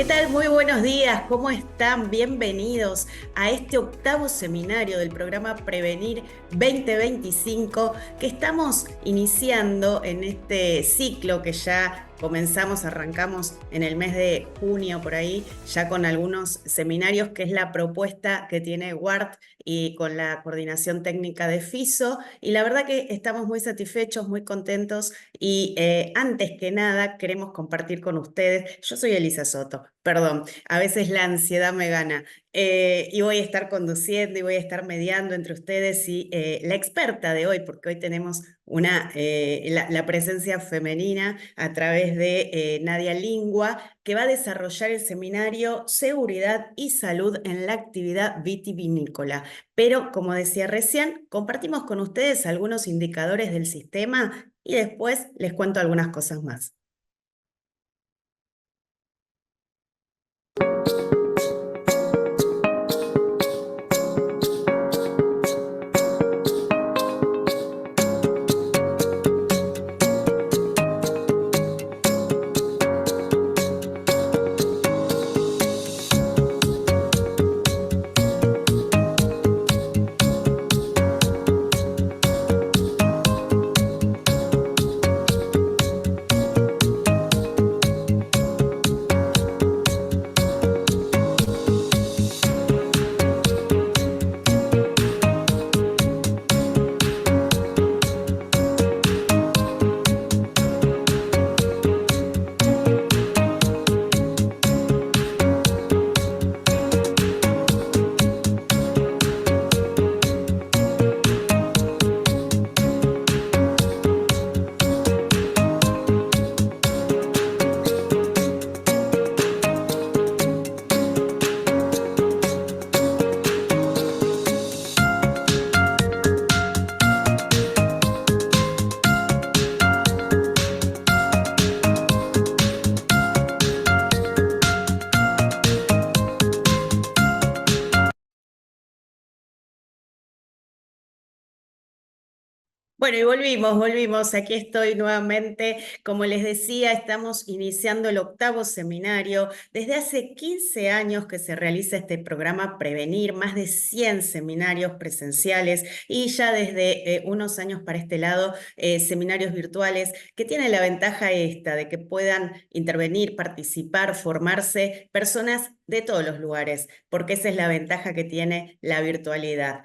¿Qué tal? Muy buenos días, ¿cómo están? Bienvenidos a este octavo seminario del programa Prevenir 2025 que estamos iniciando en este ciclo que ya arrancamos en el mes de junio por ahí, ya con algunos seminarios, que es la propuesta que tiene WART y con la coordinación técnica de FISO. Y la verdad que estamos muy satisfechos, muy contentos y antes que nada queremos compartir con ustedes. Yo soy Elisa Soto, perdón, a veces la ansiedad me gana, y voy a estar conduciendo y voy a estar mediando entre ustedes y la experta de hoy, porque hoy tenemos la presencia femenina a través de Nadia Lingua, que va a desarrollar el seminario Seguridad y Salud en la actividad vitivinícola. Pero, como decía recién, compartimos con ustedes algunos indicadores del sistema y después les cuento algunas cosas más. Bueno, y volvimos. Aquí estoy nuevamente. Como les decía, estamos iniciando el octavo seminario. Desde hace 15 años que se realiza este programa Prevenir, más de 100 seminarios presenciales y ya desde unos años para este lado, seminarios virtuales, que tienen la ventaja esta de que puedan intervenir, participar, formarse personas de todos los lugares, porque esa es la ventaja que tiene la virtualidad.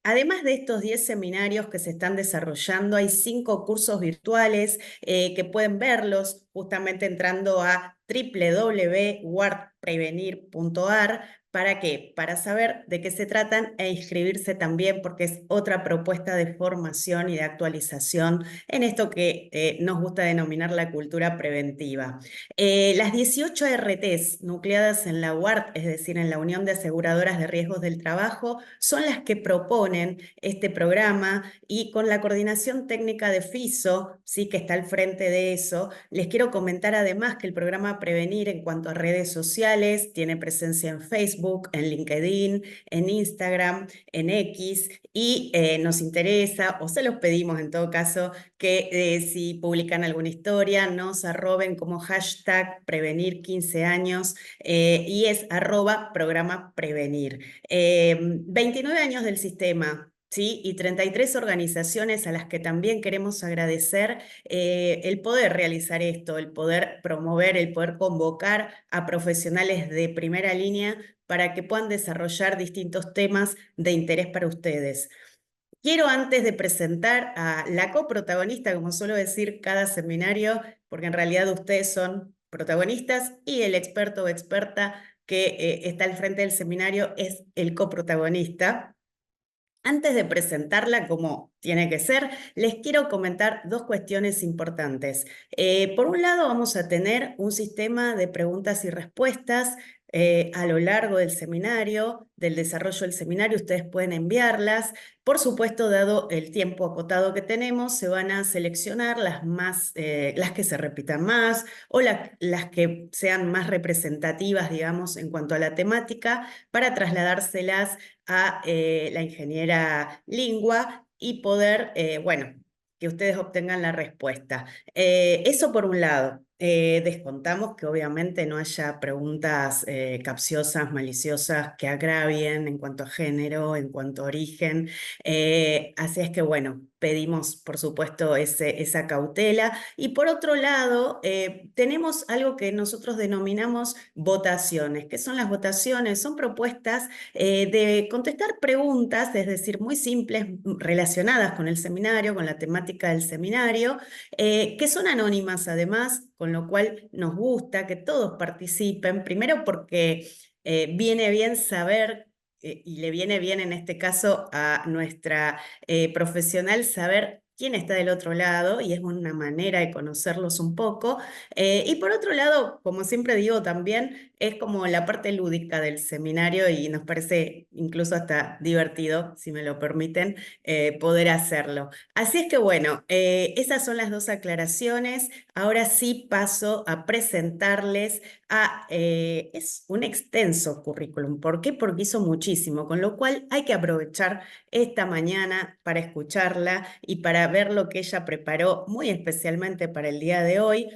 Además de estos 10 seminarios que se están desarrollando, hay 5 cursos virtuales que pueden verlos justamente entrando a www.wardprevenir.ar. ¿Para qué? Para saber de qué se tratan e inscribirse también, porque es otra propuesta de formación y de actualización en esto que nos gusta denominar la cultura preventiva. Las 18 RTs nucleadas en la UART, es decir, en la Unión de Aseguradoras de Riesgos del Trabajo, son las que proponen este programa, y con la coordinación técnica de FISO, sí, que está al frente de eso, les quiero comentar además que el programa Prevenir en cuanto a redes sociales tiene presencia en Facebook, en LinkedIn, en Instagram, en X, y nos interesa, o se los pedimos en todo caso, que si publican alguna historia, nos arroben como hashtag prevenir 15 años y es @programa prevenir. 29 años del sistema. ¿Sí? Y 33 organizaciones a las que también queremos agradecer el poder realizar esto, el poder promover, el poder convocar a profesionales de primera línea para que puedan desarrollar distintos temas de interés para ustedes. Quiero, antes de presentar a la coprotagonista, como suelo decir cada seminario, porque en realidad ustedes son protagonistas y el experto o experta que está al frente del seminario es el coprotagonista. Antes de presentarla como tiene que ser, les quiero comentar dos cuestiones importantes. Por un lado, vamos a tener un sistema de preguntas y respuestas a lo largo del seminario, del desarrollo del seminario. Ustedes pueden enviarlas. Por supuesto, dado el tiempo acotado que tenemos, se van a seleccionar las que se repitan más o las que sean más representativas, digamos, en cuanto a la temática, para trasladárselas a la ingeniera Lingua y poder, bueno, que ustedes obtengan la respuesta. Eso por un lado. descontamos que obviamente no haya preguntas capciosas, maliciosas, que agravien en cuanto a género, en cuanto a origen. Así es que bueno, pedimos por supuesto esa cautela. Y por otro lado, tenemos algo que nosotros denominamos votaciones. ¿Qué son las votaciones? Son propuestas de contestar preguntas, es decir, muy simples, relacionadas con el seminario, con la temática del seminario, que son anónimas además, con lo cual nos gusta que todos participen, primero porque viene bien saber, y le viene bien en este caso a nuestra profesional saber quién está del otro lado, y es una manera de conocerlos un poco. Y por otro lado, como siempre digo también, es como la parte lúdica del seminario y nos parece incluso hasta divertido, si me lo permiten, poder hacerlo. Así es que bueno, esas son las dos aclaraciones. Ahora sí paso a presentarles es un extenso currículum. ¿Por qué? Porque hizo muchísimo, con lo cual hay que aprovechar esta mañana para escucharla y para ver lo que ella preparó muy especialmente para el día de hoy.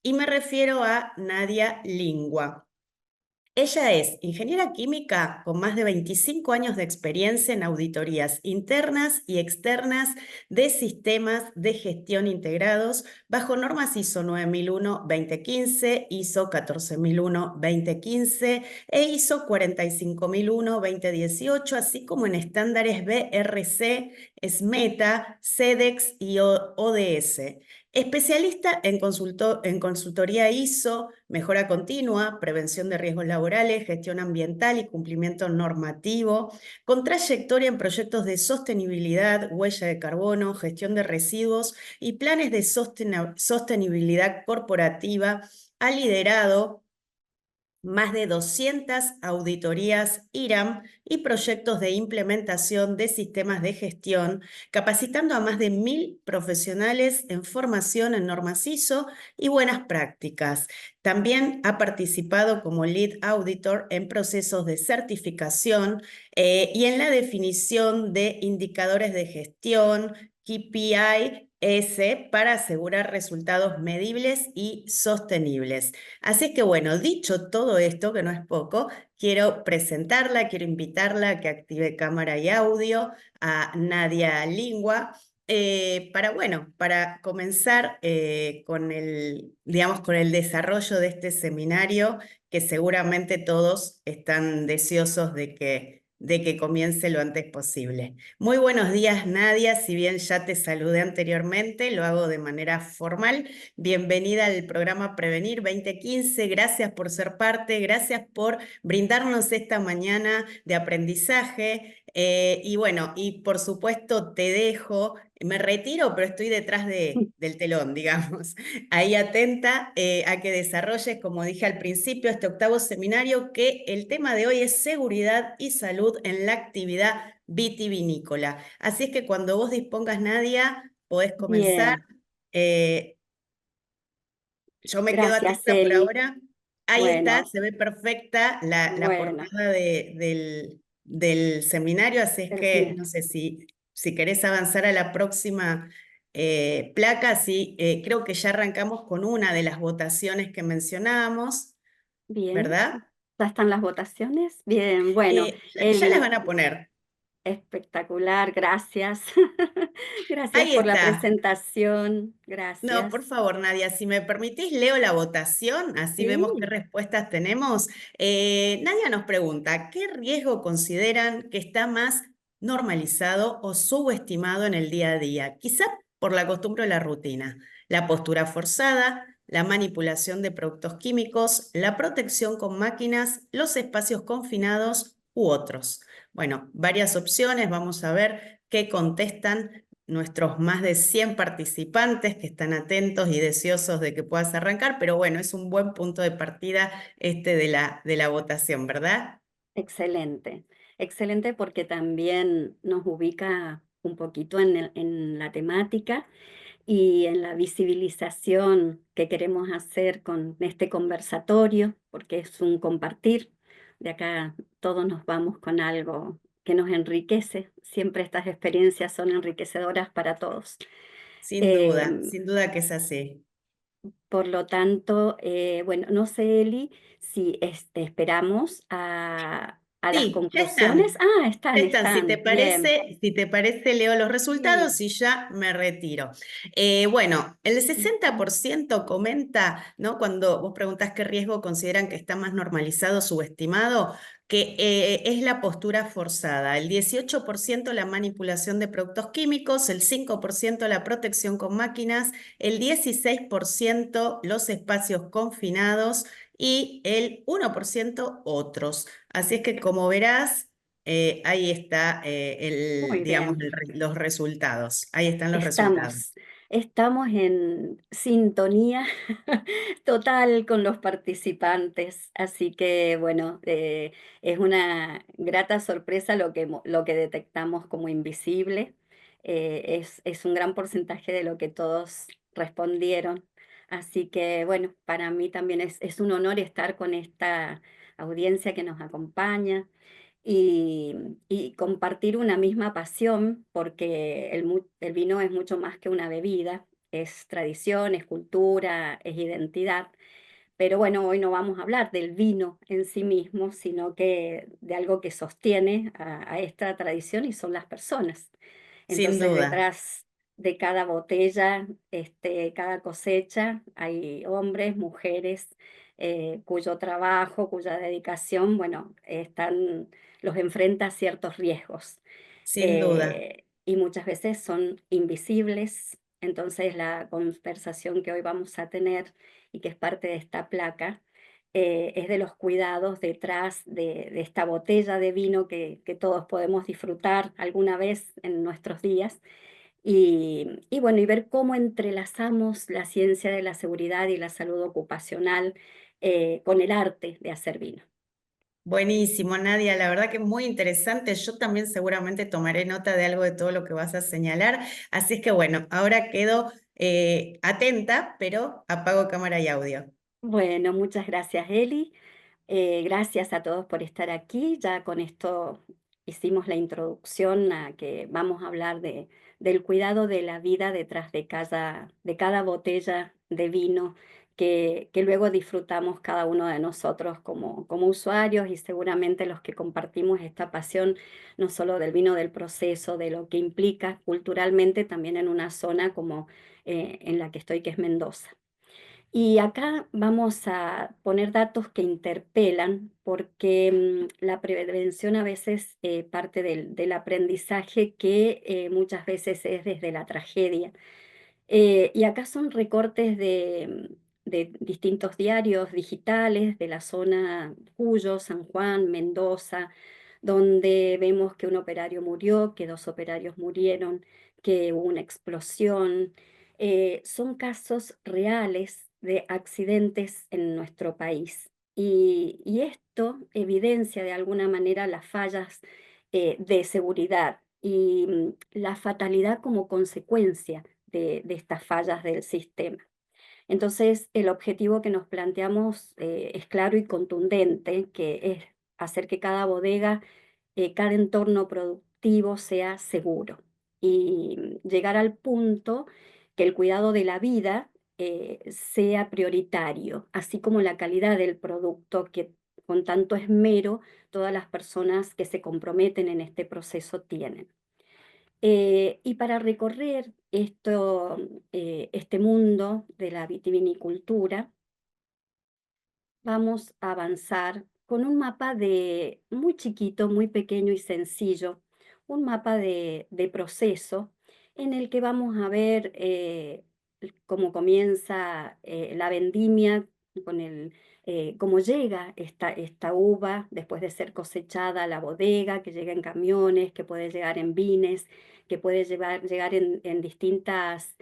Y me refiero a Nadia Lingua. Ella es ingeniera química con más de 25 años de experiencia en auditorías internas y externas de sistemas de gestión integrados bajo normas ISO 9001-2015, ISO 14001-2015 e ISO 45001-2018, así como en estándares BRC, SMETA, SEDEX y ODS. Especialista en consultoría ISO, mejora continua, prevención de riesgos laborales, gestión ambiental y cumplimiento normativo, con trayectoria en proyectos de sostenibilidad, huella de carbono, gestión de residuos y planes de sostenibilidad corporativa. Ha liderado más de 200 auditorías IRAM y proyectos de implementación de sistemas de gestión, capacitando a más de 1000 profesionales en formación en normas ISO y buenas prácticas. También ha participado como lead auditor en procesos de certificación y en la definición de indicadores de gestión, KPI, para asegurar resultados medibles y sostenibles. Así que bueno, dicho todo esto, que no es poco, quiero presentarla, quiero invitarla a que active cámara y audio a Nadia Lingua, para comenzar con digamos, con el desarrollo de este seminario, que seguramente todos están deseosos de que comience lo antes posible. Muy buenos días, Nadia. Si bien ya te saludé anteriormente, lo hago de manera formal. Bienvenida al programa Prevenir 2015. Gracias por ser parte, gracias por brindarnos esta mañana de aprendizaje. Y bueno, y por supuesto te dejo, me retiro, pero estoy detrás del telón, digamos, ahí atenta a que desarrolles, como dije al principio, este octavo seminario, que el tema de hoy es seguridad y salud en la actividad vitivinícola. Así es que cuando vos dispongas, Nadia, podés comenzar. Bien, Eh, yo me quedo gracias, atenta por Eli. ahora. Ahí está, Bueno, se ve perfecta la bueno, portada del seminario, así es el que final. no sé si querés avanzar a la próxima placa. Sí, creo que ya arrancamos con una de las votaciones que mencionábamos, Bien, ¿verdad? ¿ya están las votaciones? Bien, bueno, Ya las Eli, van a poner. espectacular, gracias. Gracias Ahí por la está. presentación, No, por gracias. favor, Nadia, si me permitís, leo la votación, así vemos qué Sí, respuestas tenemos. Nadia nos pregunta, ¿qué riesgo consideran que está más normalizado o subestimado en el día a día? Quizá por la costumbre o la rutina, la postura forzada, la manipulación de productos químicos, la protección con máquinas, los espacios confinados u otros. Bueno, varias opciones, vamos a ver qué contestan nuestros más de 100 participantes que están atentos y deseosos de que puedas arrancar, pero bueno, es un buen punto de partida este de la votación, ¿verdad? excelente. Excelente porque también nos ubica un poquito en la temática y en la visibilización que queremos hacer con este conversatorio, porque es un compartir. De acá todos nos vamos con algo que nos enriquece. Siempre estas experiencias son enriquecedoras para todos. Em, Sin duda que es así. Por lo tanto, bueno, no sé, Eli, si esperamos a las Sí, ya conclusiones. están. Ah, Ya están. están, bien, Si te parece, leo los sí, resultados y ya me retiro. Bueno, el 60% comenta, ¿no? Cuando vos preguntás qué riesgo consideran que está más normalizado, subestimado, que es la postura forzada. El 18% la manipulación de productos químicos, el 5% la protección con máquinas, el 16% los espacios confinados y el 1% otros. Así es que como verás, ahí está muy digamos, bien. los resultados. Ahí están los resultados. Estamos, estamos en sintonía total con los participantes, así que bueno, es una grata sorpresa lo que detectamos como invisible. Es un gran porcentaje de lo que todos respondieron, así que bueno, para mí también es un honor estar con esta audiencia que nos acompaña y compartir una misma pasión, porque el vino es mucho más que una bebida, es tradición, es cultura, es identidad. Pero bueno, hoy no vamos a hablar del vino en sí mismo, sino que de algo que sostiene a esta tradición y son las personas. Sin Entonces, duda. detrás de cada botella, cada cosecha, hay hombres, mujeres, cuyo trabajo, cuya dedicación, bueno, los enfrenta a ciertos riesgos. Sin duda. Y muchas veces son invisibles. Entonces, la conversación que hoy vamos a tener y que es parte de esta placa, es de los cuidados detrás de esta botella de vino que todos podemos disfrutar alguna vez en nuestros días. Y bueno, y ver cómo entrelazamos la ciencia de la seguridad y la salud ocupacional con el arte de hacer vino. Buenísimo, Nadia. La verdad que muy interesante. Yo también seguramente tomaré nota de algo de todo lo que vas a señalar. Así es que bueno, ahora quedo atenta, pero apago cámara y audio. Bueno, muchas gracias, Eli. Gracias a todos por estar aquí. Ya con esto hicimos la introducción a que vamos a hablar del cuidado de la vida detrás de cada botella de vino que luego disfrutamos cada uno de nosotros como usuarios y seguramente los que compartimos esta pasión, no solo del vino, del proceso, de lo que implica culturalmente también en una zona como en la que estoy, que es Mendoza. Y acá vamos a poner datos que interpelan porque la prevención a veces parte del aprendizaje que muchas veces es desde la tragedia. Y acá son recortes de distintos diarios digitales de la zona Cuyo, San Juan, Mendoza, donde vemos que un operario murió, que dos operarios murieron, que hubo una explosión. Son casos reales de accidentes en nuestro país. Y esto evidencia de alguna manera las fallas de seguridad y la fatalidad como consecuencia de estas fallas del sistema. Entonces, el objetivo que nos planteamos es claro y contundente, que es hacer que cada bodega, cada entorno productivo sea seguro y llegar al punto que el cuidado de la vida sea prioritario, así como la calidad del producto que con tanto esmero todas las personas que se comprometen en este proceso tienen. Y para recorrer este mundo de la vitivinicultura, vamos a avanzar con un mapa muy chiquito, muy pequeño y sencillo, un mapa de proceso en el que vamos a ver cómo comienza la vendimia, cómo llega esta uva después de ser cosechada a la bodega, que llega en camiones, que puede llegar en vines, que puede llegar en distintos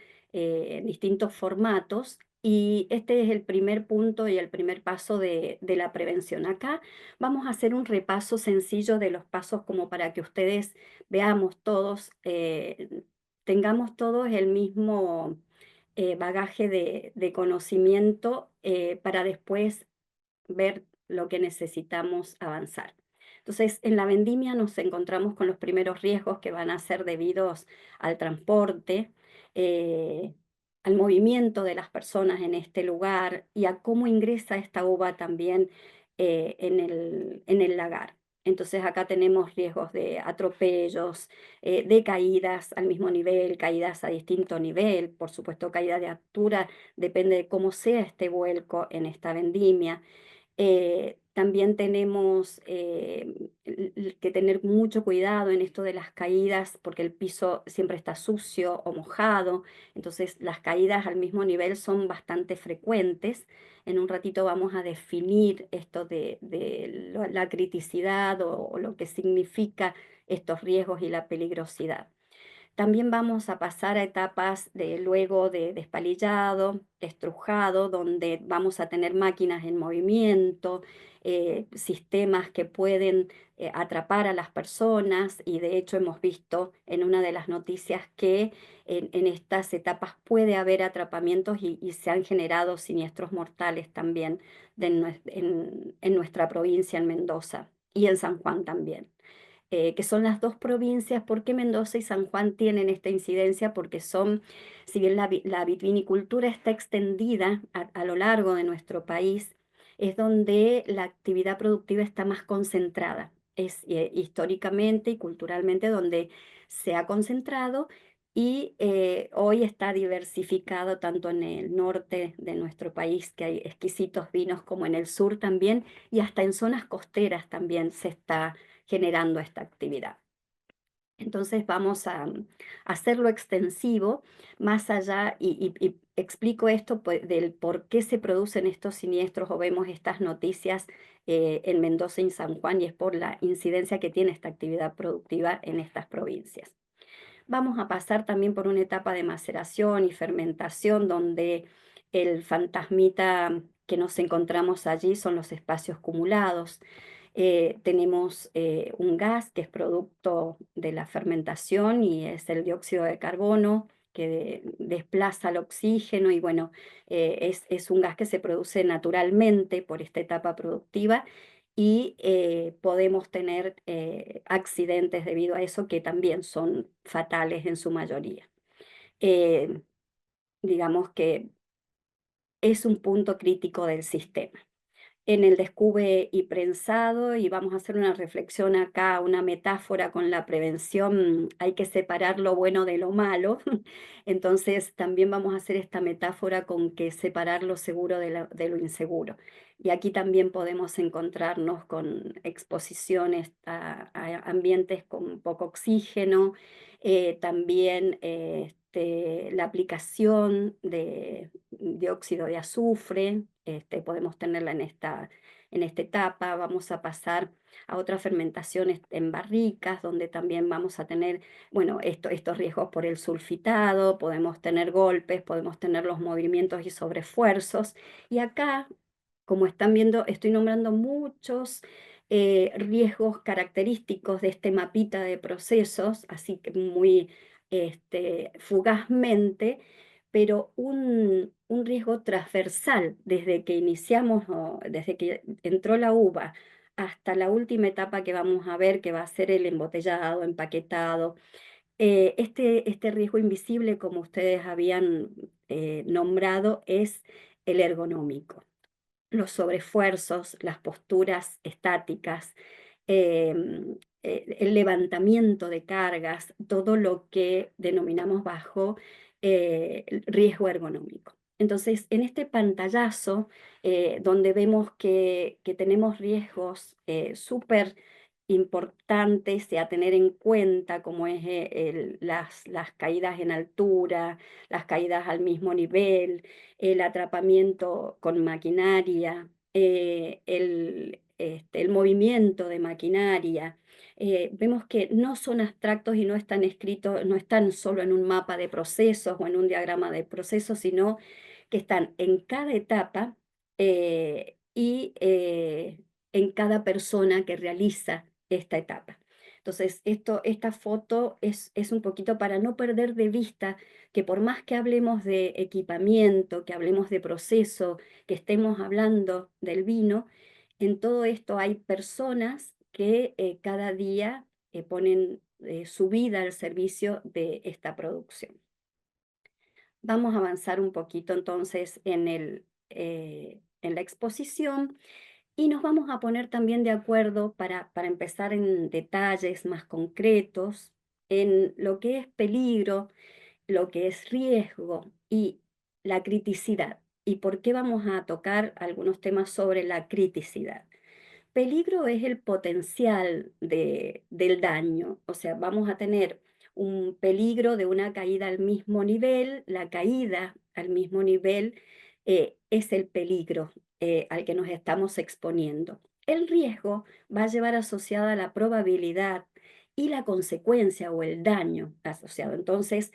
formatos, y este es el primer punto y el primer paso de la prevención. Acá vamos a hacer un repaso sencillo de los pasos como para que ustedes veamos todos, tengamos todos el mismo bagaje de conocimiento para después ver lo que necesitamos avanzar. Entonces, en la vendimia nos encontramos con los primeros riesgos que van a ser debidos al transporte. al movimiento de las personas en este lugar y a cómo ingresa esta uva también en el lagar. Entonces acá tenemos riesgos de atropellos, de caídas al mismo nivel, caídas a distinto nivel, por supuesto caída de altura, depende de cómo sea este vuelco en esta vendimia. También tenemos que tener mucho cuidado en esto de las caídas porque el piso siempre está sucio o mojado, entonces las caídas al mismo nivel son bastante frecuentes. En un ratito vamos a definir esto de la criticidad o lo que significa estos riesgos y la peligrosidad. También vamos a pasar a etapas de luego de despalillado, estrujado, donde vamos a tener máquinas en movimiento, sistemas que pueden atrapar a las personas y de hecho hemos visto en una de las noticias que en estas etapas puede haber atrapamientos y se han generado siniestros mortales también en nuestra provincia, en Mendoza y en San Juan también, que son las dos provincias. ¿Por qué Mendoza y San Juan tienen esta incidencia? Porque son, si bien la vitivinicultura está extendida a lo largo de nuestro país, es donde la actividad productiva está más concentrada. Es históricamente y culturalmente donde se ha concentrado y hoy está diversificado tanto en el norte de nuestro país, que hay exquisitos vinos, como en el sur también, y hasta en zonas costeras también se está generando esta actividad. Entonces vamos a hacerlo extensivo, más allá, y explico esto del por qué se producen estos siniestros o vemos estas noticias en Mendoza y San Juan, y es por la incidencia que tiene esta actividad productiva en estas provincias. Vamos a pasar también por una etapa de maceración y fermentación donde el fantasmita que nos encontramos allí son los espacios cumulados. Tenemos un gas que es producto de la fermentación y es el dióxido de carbono que desplaza el oxígeno y bueno, es un gas que se produce naturalmente por esta etapa productiva y podemos tener accidentes debido a eso que también son fatales en su mayoría. Eh, digamos que es un punto crítico del sistema. En el descube y prensado, y vamos a hacer una reflexión acá, una metáfora con la prevención, hay que separar lo bueno de lo malo. Entonces también vamos a hacer esta metáfora con que separar lo seguro de lo inseguro. Y aquí también podemos encontrarnos con exposiciones a ambientes con poco oxígeno, también la aplicación de dióxido de azufre, podemos tenerla en esta etapa. Vamos a pasar a otras fermentaciones en barricas, donde también vamos a tener, bueno, estos riesgos por el sulfitado, podemos tener golpes, podemos tener los movimientos y sobreesfuerzos. Y acá, como están viendo, estoy nombrando muchos riesgos característicos de este mapita de procesos, así que muy fugazmente, pero un riesgo transversal desde que iniciamos, o desde que entró la uva hasta la última etapa que vamos a ver, que va a ser el embotellado, empaquetado. Este riesgo invisible, como ustedes habían nombrado, es el ergonómico, los sobreesfuerzos, las posturas estáticas, el levantamiento de cargas, todo lo que denominamos bajo el riesgo ergonómico. Entonces, en este pantallazo, donde vemos que tenemos riesgos súper importantes y a tener en cuenta, como es las caídas en altura, las caídas al mismo nivel, el atrapamiento con maquinaria, el movimiento de maquinaria. Vemos que no son abstractos y no están escritos, no están solo en un mapa de procesos o en un diagrama de procesos, sino que están en cada etapa y en cada persona que realiza esta etapa. Entonces, esta foto es un poquito para no perder de vista que por más que hablemos de equipamiento, que hablemos de proceso, que estemos hablando del vino, en todo esto hay personas que cada día ponen su vida al servicio de esta producción. Vamos a avanzar un poquito entonces en la exposición y nos vamos a poner también de acuerdo para empezar en detalles más concretos, en lo que es peligro, lo que es riesgo y la criticidad. ¿Y por qué vamos a tocar algunos temas sobre la criticidad? Peligro es el potencial del daño, o sea, vamos a tener un peligro de una caída al mismo nivel, la caída al mismo nivel es el peligro al que nos estamos exponiendo. El riesgo va a llevar asociada la probabilidad y la consecuencia o el daño asociado. Entonces,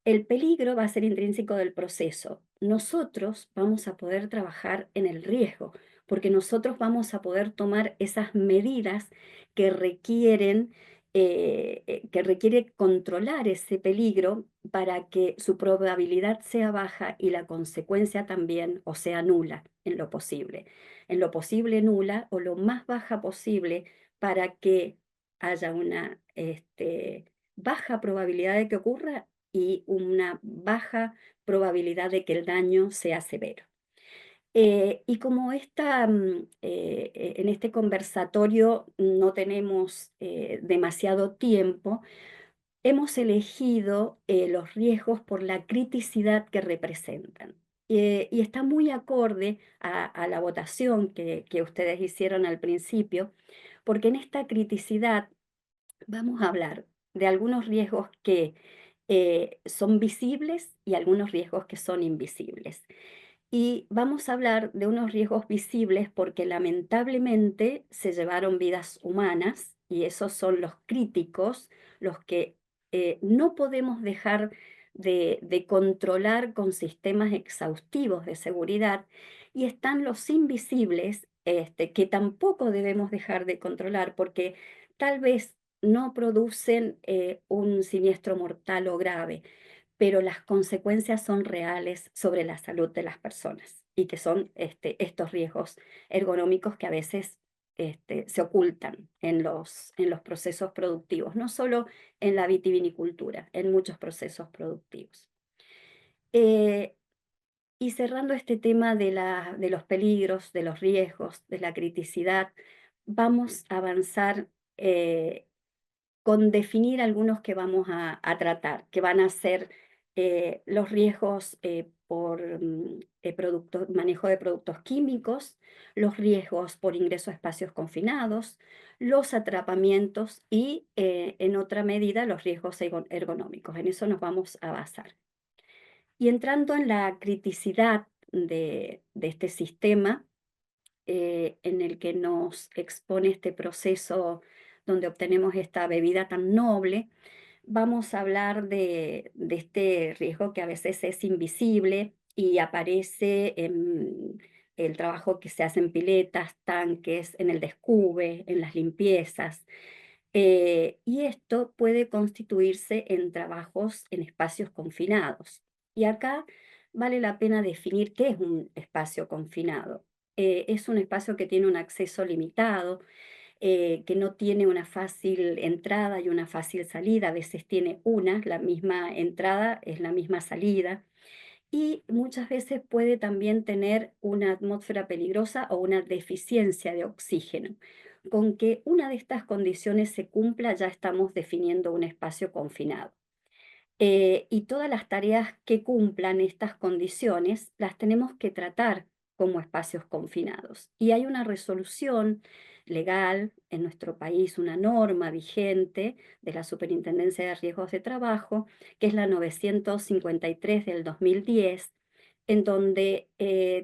el peligro va a ser intrínseco del proceso. Nosotros vamos a poder trabajar en el riesgo porque nosotros vamos a poder tomar esas medidas que que requiere controlar ese peligro para que su probabilidad sea baja y la consecuencia también, o sea, nula en lo posible nula o lo más baja posible para que haya una baja probabilidad de que ocurra y una baja probabilidad de que el daño sea severo. Y como en este conversatorio no tenemos demasiado tiempo, hemos elegido los riesgos por la criticidad que representan. Y está muy acorde a la votación que ustedes hicieron al principio, porque en esta criticidad vamos a hablar de algunos riesgos que son visibles y algunos riesgos que son invisibles. Y vamos a hablar de unos riesgos visibles porque lamentablemente se llevaron vidas humanas y esos son los críticos, los que no podemos dejar de controlar con sistemas exhaustivos de seguridad. Y están los invisibles, que tampoco debemos dejar de controlar porque tal vez no producen un siniestro mortal o grave, pero las consecuencias son reales sobre la salud de las personas y que son estos riesgos ergonómicos que a veces se ocultan en los procesos productivos, no solo en la vitivinicultura, en muchos procesos productivos. Eh, y cerrando este tema de los peligros, de los riesgos, de la criticidad, vamos a avanzar con definir algunos que vamos a tratar, que van a ser los riesgos por manejo de productos químicos, los riesgos por ingreso a espacios confinados, los atrapamientos y en otra medida los riesgos ergonómicos. En eso nos vamos a basar. Y entrando en la criticidad de este sistema, en el que nos expone este proceso donde obtenemos esta bebida tan noble, vamos a hablar de este riesgo que a veces es invisible y aparece en el trabajo que se hace en piletas, tanques, en el descube, en las limpiezas. Y esto puede constituirse en trabajos en espacios confinados. Y acá vale la pena definir qué es un espacio confinado. Es un espacio que tiene un acceso limitado, que no tiene una fácil entrada y una fácil salida. A veces tiene la misma entrada es la misma salida. Y muchas veces puede también tener una atmósfera peligrosa o una deficiencia de oxígeno. Con que una de estas condiciones se cumpla, ya estamos definiendo un espacio confinado. Y todas las tareas que cumplan estas condiciones las tenemos que tratar como espacios confinados. Y hay una resolución legal en nuestro país, una norma vigente de la Superintendencia de Riesgos de Trabajo, que es la 953 del 2010, en donde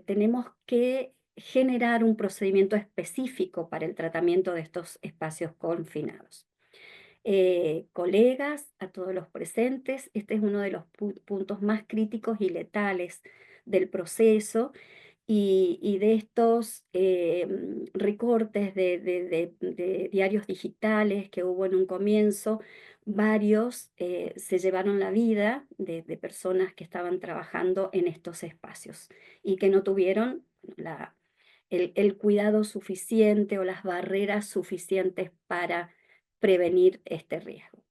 tenemos que generar un procedimiento específico para el tratamiento de estos espacios confinados. Colegas, a todos los presentes, este es uno de los puntos más críticos y letales del proceso y de estos recortes de diarios digitales que hubo en un comienzo, varios se llevaron la vida de personas que estaban trabajando en estos espacios y que no tuvieron el cuidado suficiente o las barreras suficientes para prevenir este riesgo.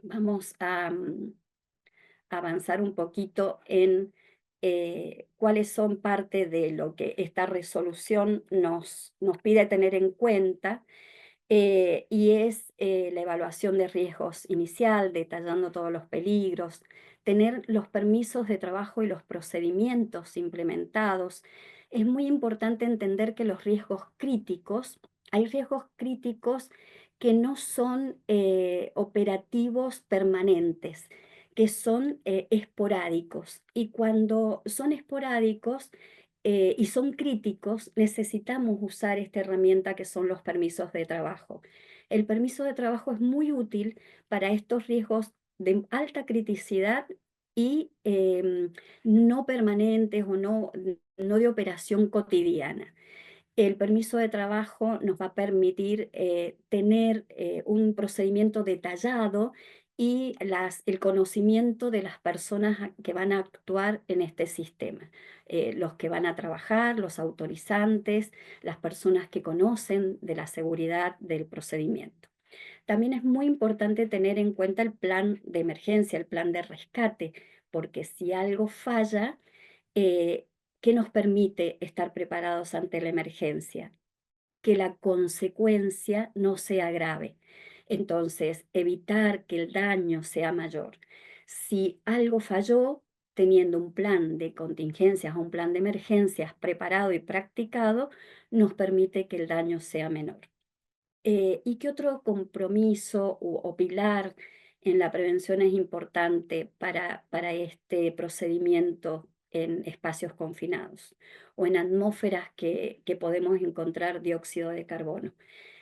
Vamos avanzar un poquito en cuáles son parte de lo que esta resolución nos pide tener en cuenta, y es la evaluación de riesgos inicial, detallando todos los peligros, tener los permisos de trabajo y los procedimientos implementados. Es muy importante entender que los riesgos críticos, hay riesgos críticos que no son operativos permanentes, que son esporádicos. Y cuando son esporádicos, y son críticos, necesitamos usar esta herramienta que son los permisos de trabajo. El permiso de trabajo es muy útil para estos riesgos de alta criticidad y no permanentes o no de operación cotidiana. El permiso de trabajo nos va a permitir tener un procedimiento detallado y el conocimiento de las personas que van a actuar en este sistema. Los que van a trabajar, los autorizantes, las personas que conocen de la seguridad del procedimiento. También es muy importante tener en cuenta el plan de emergencia, el plan de rescate, porque si algo falla, eh, ¿qué nos permite estar preparados ante la emergencia? Que la consecuencia no sea grave. Entonces, evitar que el daño sea mayor. Si algo falló, teniendo un plan de contingencias o un plan de emergencias preparado y practicado, nos permite que el daño sea menor. ¿Y qué otro compromiso o pilar en la prevención es importante para este procedimiento en espacios confinados o en atmósferas que podemos encontrar dióxido de carbono?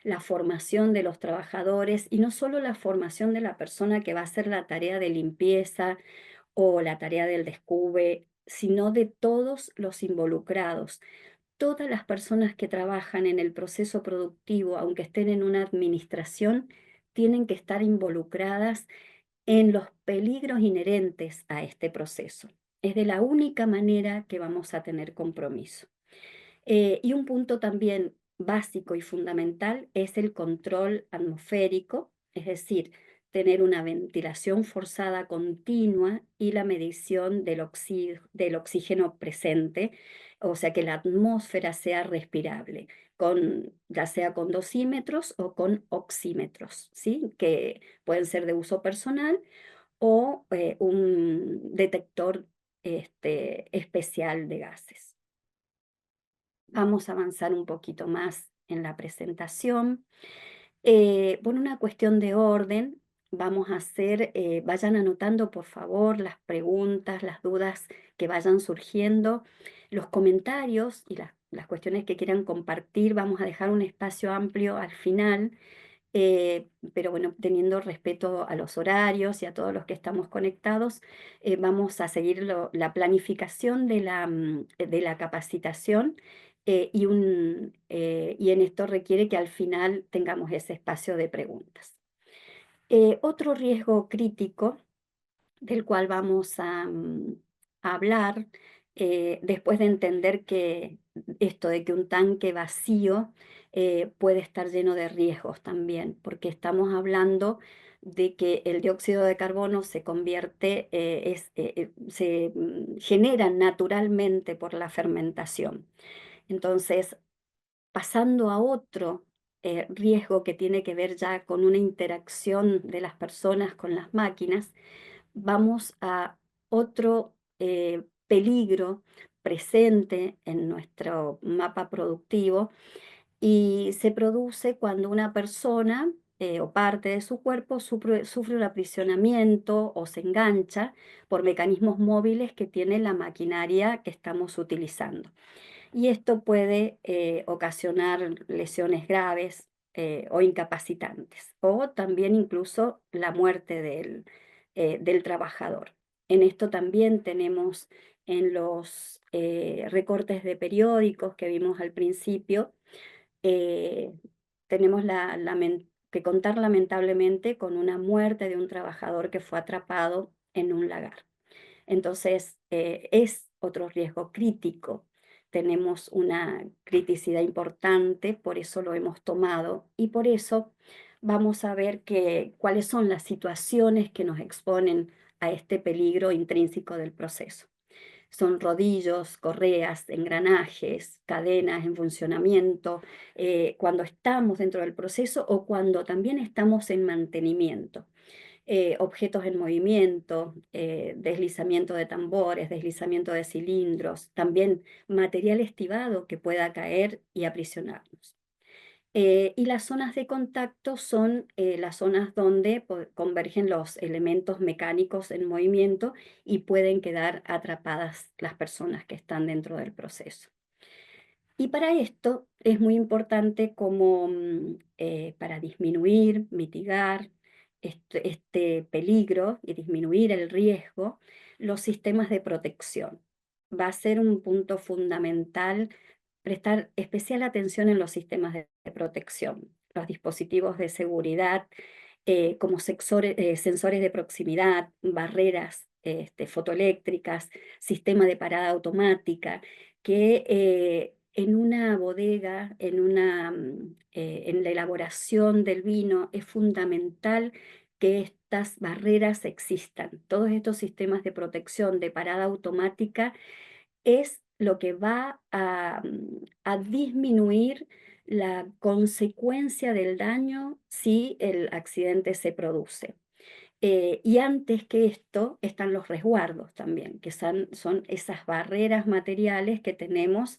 La formación de los trabajadores y no solo la formación de la persona que va a hacer la tarea de limpieza o la tarea del descube, sino de todos los involucrados. Todas las personas que trabajan en el proceso productivo, aunque estén en una administración, tienen que estar involucradas en los peligros inherentes a este proceso. Es de la única manera que vamos a tener compromiso. Y un punto también básico y fundamental es el control atmosférico, es decir, tener una ventilación forzada continua y la medición del oxígeno presente, o sea que la atmósfera sea respirable, ya sea con dosímetros o con oxímetros, ¿sí? Que pueden ser de uso personal o un detector especial de gases. Vamos a avanzar un poquito más en la presentación. Por una cuestión de orden, vamos a hacer, vayan anotando por favor las preguntas, las dudas que vayan surgiendo, los comentarios y las cuestiones que quieran compartir. Vamos a dejar un espacio amplio al final, pero bueno, teniendo respeto a los horarios y a todos los que estamos conectados, vamos a seguir la planificación de la capacitación, y en esto requiere que al final tengamos ese espacio de preguntas. Otro riesgo crítico del cual vamos a hablar, después de entender que esto de que un tanque vacío puede estar lleno de riesgos también, porque estamos hablando de que el dióxido de carbono se convierte, genera naturalmente por la fermentación. Entonces, pasando a otro riesgo que tiene que ver ya con una interacción de las personas con las máquinas, vamos a otro peligro presente en nuestro mapa productivo, y se produce cuando una persona o parte de su cuerpo sufre un aprisionamiento o se engancha por mecanismos móviles que tiene la maquinaria que estamos utilizando. Y esto puede ocasionar lesiones graves o incapacitantes, o también incluso la muerte del trabajador. En esto también tenemos en los recortes de periódicos que vimos al principio, eh, tenemos que contar lamentablemente con una muerte de un trabajador que fue atrapado en un lagar. Entonces, es otro riesgo crítico. Tenemos una criticidad importante, por eso lo hemos tomado y por eso vamos a ver cuáles son las situaciones que nos exponen a este peligro intrínseco del proceso. Son rodillos, correas, engranajes, cadenas en funcionamiento, cuando estamos dentro del proceso o cuando también estamos en mantenimiento. Objetos en movimiento, deslizamiento de tambores, deslizamiento de cilindros, también material estivado que pueda caer y aprisionarnos. Y las zonas de contacto son las zonas donde convergen los elementos mecánicos en movimiento y pueden quedar atrapadas las personas que están dentro del proceso. Y para esto es muy importante como para disminuir, mitigar este peligro y disminuir el riesgo, los sistemas de protección. Va a ser un punto fundamental prestar especial atención en los sistemas de protección, los dispositivos de seguridad, como sensores de proximidad, barreras fotoeléctricas, sistema de parada automática, que en una bodega, en la elaboración del vino, es fundamental que estas barreras existan. Todos estos sistemas de protección de parada automática es lo que va a disminuir la consecuencia del daño si el accidente se produce. Y antes que esto están los resguardos también, que son esas barreras materiales que tenemos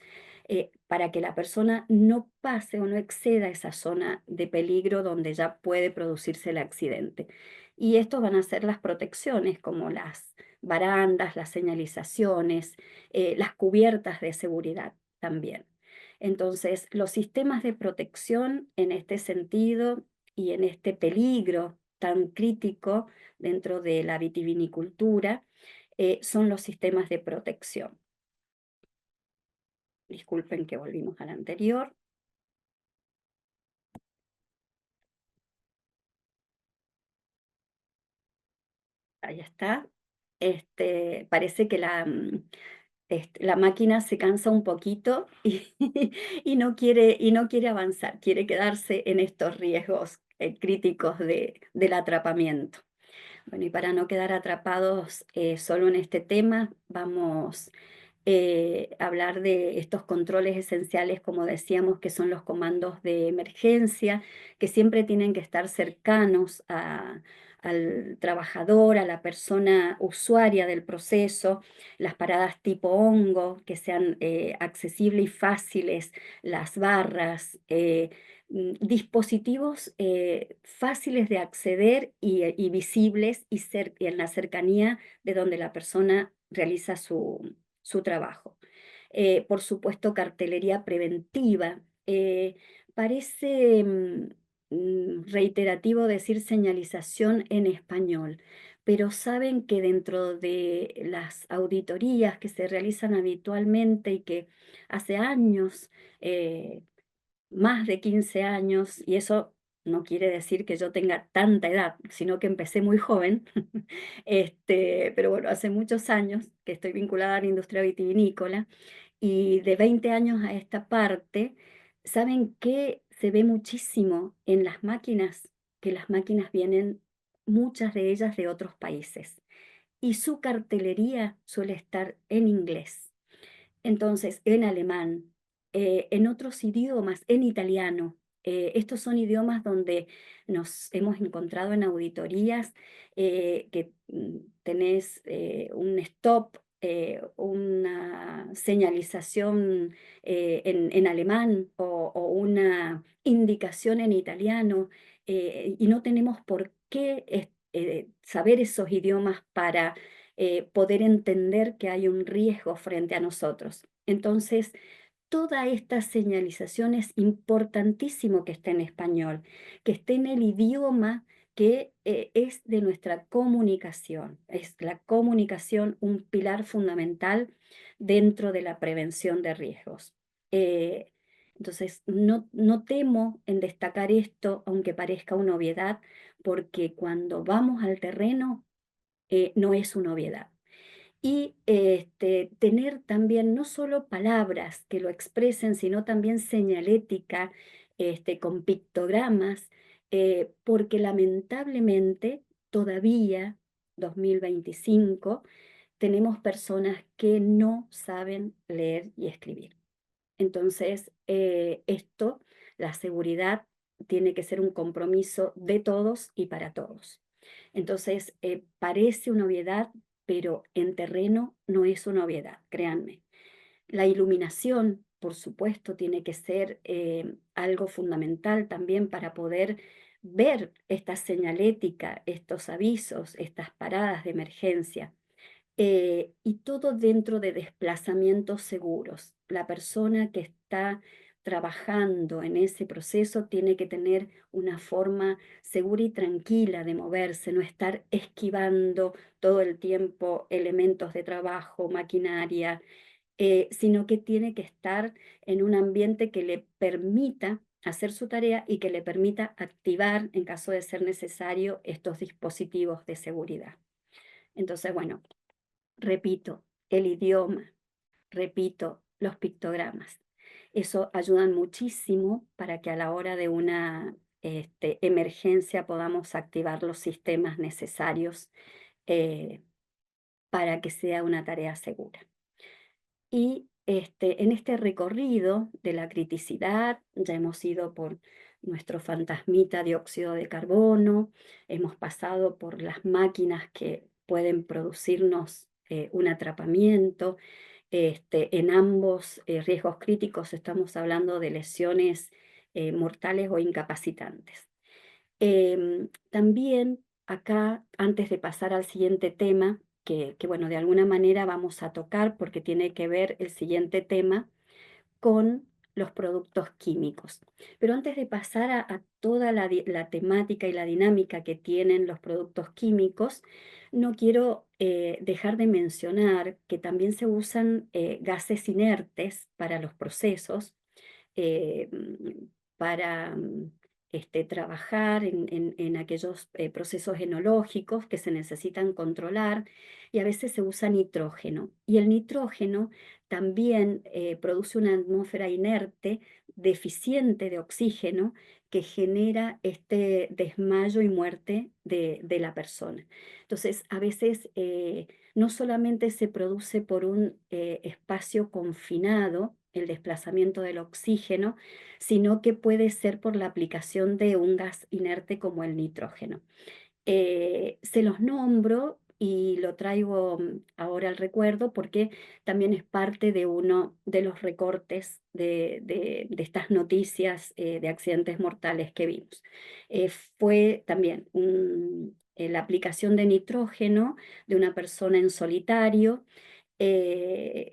para que la persona no pase o no exceda esa zona de peligro donde ya puede producirse el accidente. Y estos van a ser las protecciones, como las barandas, las señalizaciones, las cubiertas de seguridad también. Entonces, los sistemas de protección en este sentido y en este peligro tan crítico dentro de la vitivinicultura son los sistemas de protección. Disculpen que volvimos al anterior. Ahí está. Parece que la máquina se cansa un poquito y no quiere avanzar, quiere quedarse en estos riesgos críticos del atrapamiento. Bueno, y para no quedar atrapados solo en este tema, vamos a hablar de estos controles esenciales, como decíamos, que son los comandos de emergencia, que siempre tienen que estar cercanos al trabajador, a la persona usuaria del proceso, las paradas tipo hongo, que sean accesibles y fáciles, las barras, dispositivos fáciles de acceder y visibles y en la cercanía de donde la persona realiza su trabajo. Por supuesto, cartelería preventiva. Parece reiterativo decir señalización en español, pero saben que dentro de las auditorías que se realizan habitualmente y que hace años más de 15 años, y eso no quiere decir que yo tenga tanta edad, sino que empecé muy joven, pero bueno, hace muchos años que estoy vinculada a la industria vitivinícola, y de 20 años a esta parte, ¿saben qué se ve muchísimo en las máquinas? Que las máquinas vienen, muchas de ellas de otros países, y su cartelería suele estar en inglés. Entonces, en alemán, en otros idiomas, en italiano. Estos son idiomas donde nos hemos encontrado en auditorías que tenés un stop, una señalización en alemán o una indicación en italiano y no tenemos por qué saber esos idiomas para poder entender que hay un riesgo frente a nosotros. Entonces, toda esta señalización es importantísimo que esté en español, que esté en el idioma que es de nuestra comunicación. Es la comunicación un pilar fundamental dentro de la prevención de riesgos. Eh, entonces, no temo en destacar esto, aunque parezca una obviedad, porque cuando vamos al terreno no es una obviedad. Y tener también no solo palabras que lo expresen, sino también señalética con pictogramas, porque lamentablemente todavía 2025, tenemos personas que no saben leer y escribir. Entonces, la seguridad tiene que ser un compromiso de todos y para todos. Entonces, parece una obviedad, pero en terreno no es una obviedad, créanme. La iluminación, por supuesto, tiene que ser algo fundamental también para poder ver esta señalética, estos avisos, estas paradas de emergencia. Y todo dentro de desplazamientos seguros. La persona que está trabajando en ese proceso tiene que tener una forma segura y tranquila de moverse, no estar esquivando todo el tiempo elementos de trabajo, maquinaria, sino que tiene que estar en un ambiente que le permita hacer su tarea y que le permita activar, en caso de ser necesario, estos dispositivos de seguridad. Entonces, bueno, repito, el idioma, repito, los pictogramas. Eso ayudan muchísimo para que a la hora de una emergencia podamos activar los sistemas necesarios eh, para que sea una tarea segura. Y en este recorrido de la criticidad, ya hemos ido por nuestro fantasmita dióxido de carbono, hemos pasado por las máquinas que pueden producirnos un atrapamiento. En ambos riesgos críticos estamos hablando de lesiones mortales o incapacitantes. También acá, antes de pasar al siguiente tema, bueno, de alguna manera vamos a tocar porque tiene que ver el siguiente tema con los productos químicos. Pero antes de pasar a toda la temática y la dinámica que tienen los productos químicos, no quiero dejar de mencionar que también se usan gases inertes para los procesos, eh, para trabajar en aquellos procesos enológicos que se necesitan controlar, y a veces se usa nitrógeno. Y el nitrógeno también produce una atmósfera inerte deficiente de oxígeno que genera este desmayo y muerte de la persona. Entonces, a veces no solamente se produce por un espacio confinado, el desplazamiento del oxígeno, sino que puede ser por la aplicación de un gas inerte como el nitrógeno. Se los nombro y lo traigo ahora al recuerdo porque también es parte de uno de los recortes de estas noticias de accidentes mortales que vimos. Fue también la aplicación de nitrógeno de una persona en solitario,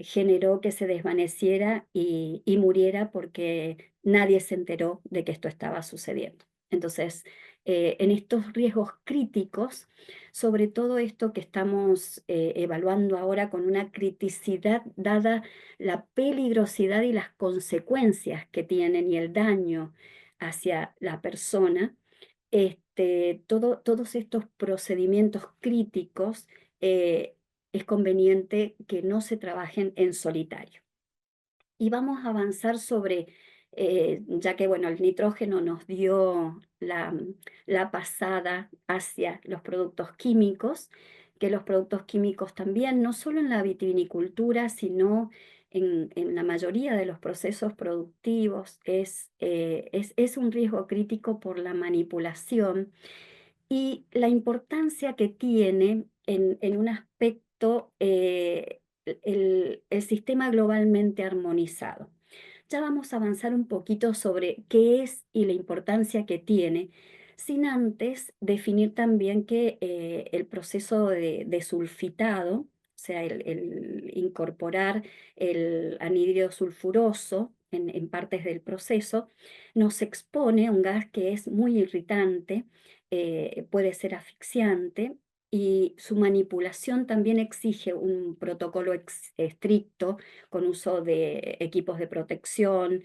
generó que se desvaneciera y muriera porque nadie se enteró de que esto estaba sucediendo. Entonces, en estos riesgos críticos, sobre todo esto que estamos evaluando ahora con una criticidad dada la peligrosidad y las consecuencias que tienen y el daño hacia la persona, todos estos procedimientos críticos es conveniente que no se trabajen en solitario. Y vamos a avanzar sobre, ya que bueno, el nitrógeno nos dio la pasada hacia los productos químicos, que los productos químicos también, no solo en la vitivinicultura, sino en la mayoría de los procesos productivos, es un riesgo crítico por la manipulación y la importancia que tiene en un aspecto el sistema globalmente armonizado. Ya vamos a avanzar un poquito sobre qué es y la importancia que tiene, sin antes definir también que el proceso de sulfitado, o sea, el incorporar el anhídrido sulfuroso en partes del proceso, nos expone a un gas que es muy irritante, puede ser asfixiante, y su manipulación también exige un protocolo estricto con uso de equipos de protección,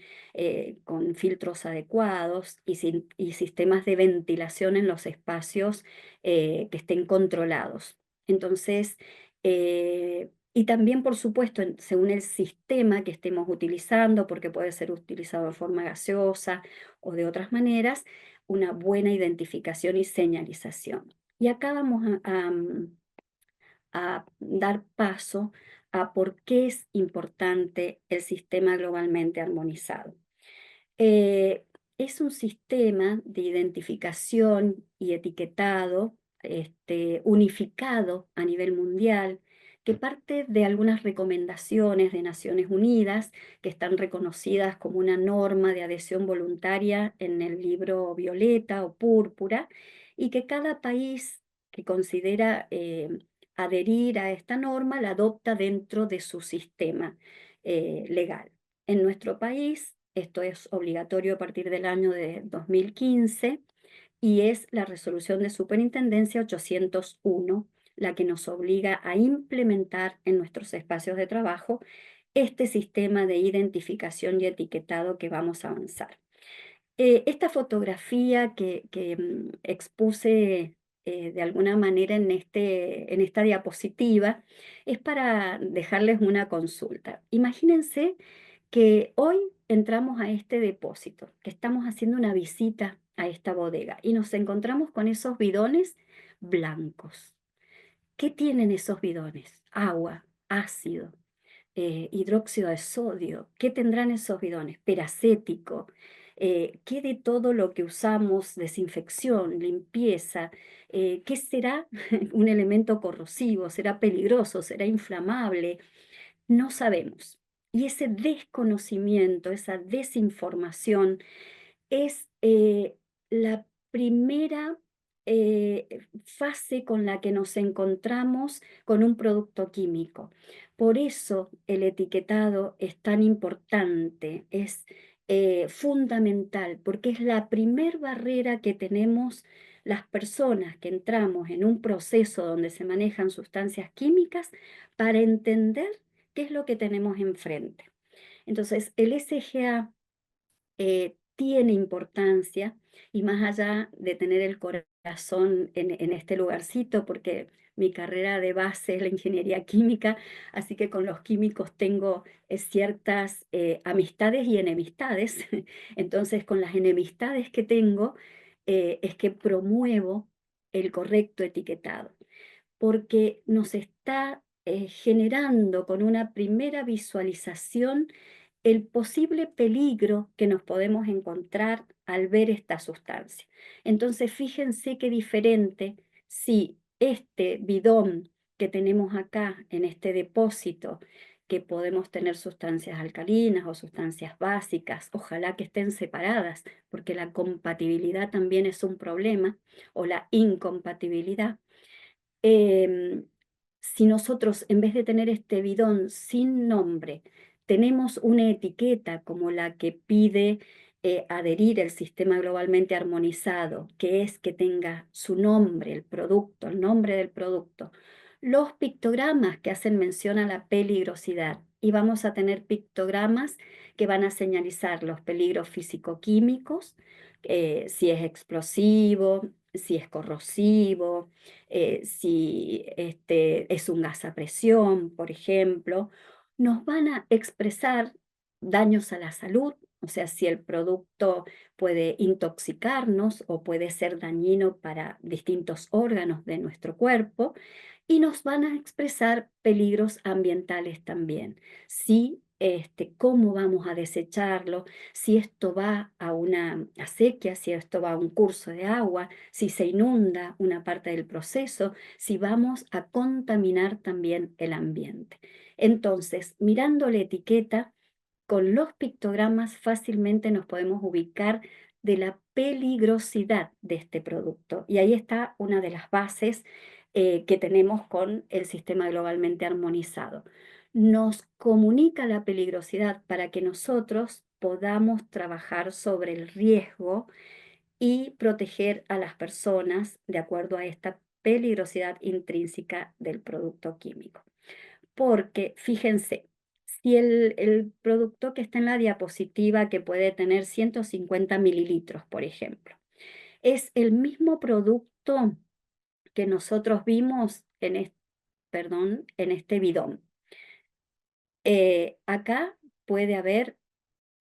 con filtros adecuados y sistemas de ventilación en los espacios que estén controlados. Entonces, y también, por supuesto, según el sistema que estemos utilizando, porque puede ser utilizado de forma gaseosa o de otras maneras, una buena identificación y señalización. Y acá vamos a dar paso a por qué es importante el sistema globalmente armonizado. Eh, es un sistema de identificación y etiquetado unificado a nivel mundial que parte de algunas recomendaciones de Naciones Unidas que están reconocidas como una norma de adhesión voluntaria en el libro Violeta o Púrpura y que cada país que considera adherir a esta norma la adopta dentro de su sistema legal. En nuestro país, esto es obligatorio a partir del año de 2015 y es la resolución de superintendencia 801 la que nos obliga a implementar en nuestros espacios de trabajo este sistema de identificación y etiquetado que vamos a avanzar. Esta fotografía que expuse de alguna manera en esta diapositiva es para dejarles una consulta. Imagínense que hoy entramos a este depósito, que estamos haciendo una visita a esta bodega y nos encontramos con esos bidones blancos. ¿Qué tienen esos bidones? Agua, ácido, hidróxido de sodio. ¿Qué tendrán esos bidones? Peracético. ¿Qué de todo lo que usamos, desinfección, limpieza, qué será un elemento corrosivo? ¿Será peligroso? ¿Será inflamable? No sabemos. Y ese desconocimiento, esa desinformación es la primera fase con la que nos encontramos con un producto químico. Por eso el etiquetado es tan importante, es fundamental, porque es la primer barrera que tenemos las personas que entramos en un proceso donde se manejan sustancias químicas para entender qué es lo que tenemos enfrente. Entonces, el SGA tiene importancia y más allá de tener el corazón en este lugarcito, porque mi carrera de base es la ingeniería química, así que con los químicos tengo ciertas amistades y enemistades. Entonces, con las enemistades que tengo, es que promuevo el correcto etiquetado porque nos está generando con una primera visualización el posible peligro que nos podemos encontrar al ver esta sustancia. Entonces, fíjense qué diferente si este bidón que tenemos acá en este depósito, que podemos tener sustancias alcalinas o sustancias básicas, ojalá que estén separadas, porque la compatibilidad también es un problema, o la incompatibilidad. Em, si nosotros, en vez de tener este bidón sin nombre, tenemos una etiqueta como la que pide adherir el sistema globalmente armonizado, que es que tenga su nombre, el producto, el nombre del producto, los pictogramas que hacen mención a la peligrosidad, y vamos a tener pictogramas que van a señalizar los peligros físico-químicos, si es explosivo, si es corrosivo, si es un gas a presión, por ejemplo, nos van a expresar daños a la salud, o sea, si el producto puede intoxicarnos o puede ser dañino para distintos órganos de nuestro cuerpo, y nos van a expresar peligros ambientales también. Si cómo vamos a desecharlo, si esto va a una acequia, si esto va a un curso de agua, si se inunda una parte del proceso, si vamos a contaminar también el ambiente. Entonces, mirando la etiqueta, con los pictogramas fácilmente nos podemos ubicar de la peligrosidad de este producto. Y ahí está una de las bases que tenemos con el sistema globalmente armonizado. Nos comunica la peligrosidad para que nosotros podamos trabajar sobre el riesgo y proteger a las personas de acuerdo a esta peligrosidad intrínseca del producto químico. Porque, fíjense, si el producto que está en la diapositiva, que puede tener 150 mililitros, por ejemplo, es el mismo producto que nosotros vimos en este bidón. Acá puede haber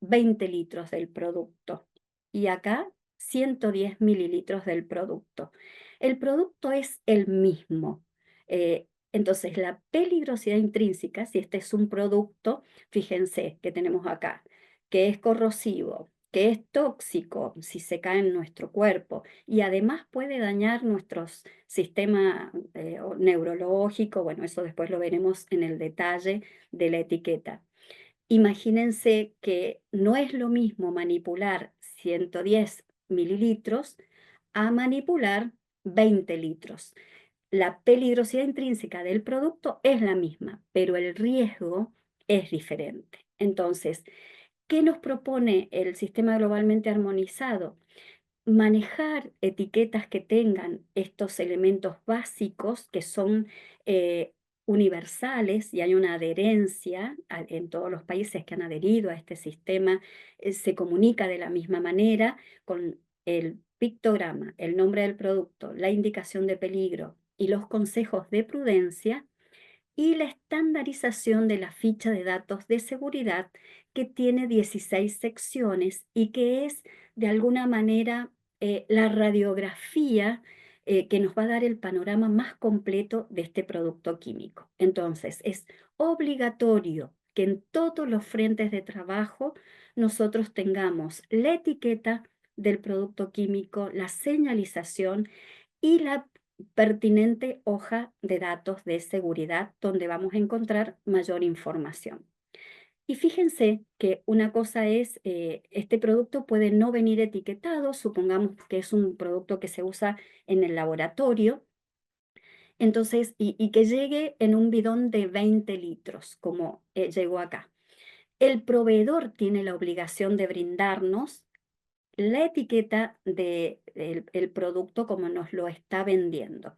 20 litros del producto y acá 110 mililitros del producto. El producto es el mismo. Entonces, la peligrosidad intrínseca, si este es un producto, fíjense que tenemos acá, que es corrosivo, que es tóxico si se cae en nuestro cuerpo y además puede dañar nuestro sistema neurológico, bueno, eso después lo veremos en el detalle de la etiqueta. Imagínense que no es lo mismo manipular 110 mililitros a manipular 20 litros. La peligrosidad intrínseca del producto es la misma, pero el riesgo es diferente. Entonces, ¿qué nos propone el sistema globalmente armonizado? Manejar etiquetas que tengan estos elementos básicos que son universales y hay una adherencia en todos los países que han adherido a este sistema, se comunica de la misma manera con el pictograma, el nombre del producto, la indicación de peligro y los consejos de prudencia y la estandarización de la ficha de datos de seguridad que tiene 16 secciones y que es de alguna manera la radiografía que nos va a dar el panorama más completo de este producto químico. Entonces, es obligatorio que en todos los frentes de trabajo nosotros tengamos la etiqueta del producto químico, la señalización y la pertinente hoja de datos de seguridad donde vamos a encontrar mayor información. Y fíjense que una cosa es, este producto puede no venir etiquetado, supongamos que es un producto que se usa en el laboratorio, entonces, y que llegue en un bidón de 20 litros, como llegó acá. El proveedor tiene la obligación de brindarnos la etiqueta del el producto como nos lo está vendiendo.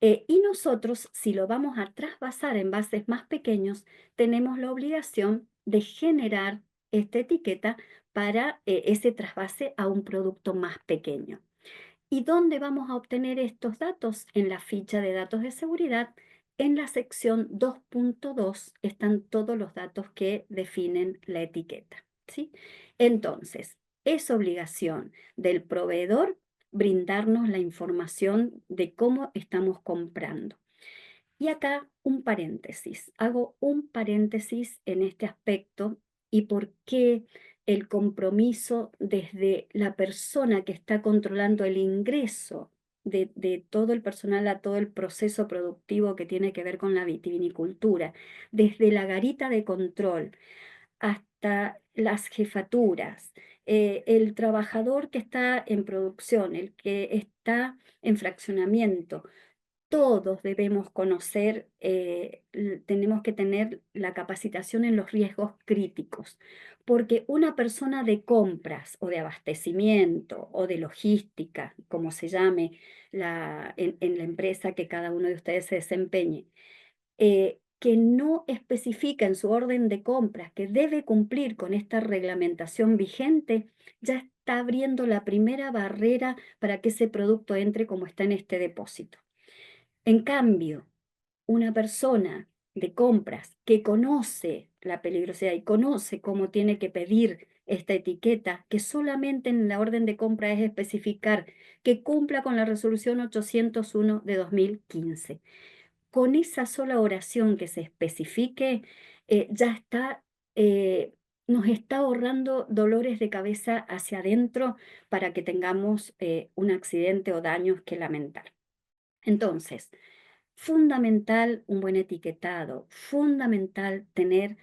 Y nosotros, si lo vamos a trasvasar en bases más pequeños, tenemos la obligación de generar esta etiqueta para ese trasvase a un producto más pequeño. ¿Y dónde vamos a obtener estos datos? En la ficha de datos de seguridad. En la sección 2.2 están todos los datos que definen la etiqueta, ¿sí? Entonces, es obligación del proveedor brindarnos la información de cómo estamos comprando. Y acá un paréntesis, hago un paréntesis en este aspecto y por qué el compromiso desde la persona que está controlando el ingreso de todo el personal a todo el proceso productivo que tiene que ver con la vitivinicultura, desde la garita de control hasta las jefaturas, el trabajador que está en producción, el que está en fraccionamiento, todos debemos conocer, tenemos que tener la capacitación en los riesgos críticos, porque una persona de compras o de abastecimiento o de logística, como se llame en la empresa que cada uno de ustedes se desempeñe, que no especifica en su orden de compras que debe cumplir con esta reglamentación vigente, ya está abriendo la primera barrera para que ese producto entre como está en este depósito. En cambio, una persona de compras que conoce la peligrosidad y conoce cómo tiene que pedir esta etiqueta, que solamente en la orden de compra es especificar que cumpla con la resolución 801 de 2015. Con esa sola oración que se especifique, ya está, nos está ahorrando dolores de cabeza hacia adentro para que tengamos un accidente o daños que lamentar. Entonces, fundamental un buen etiquetado, fundamental tener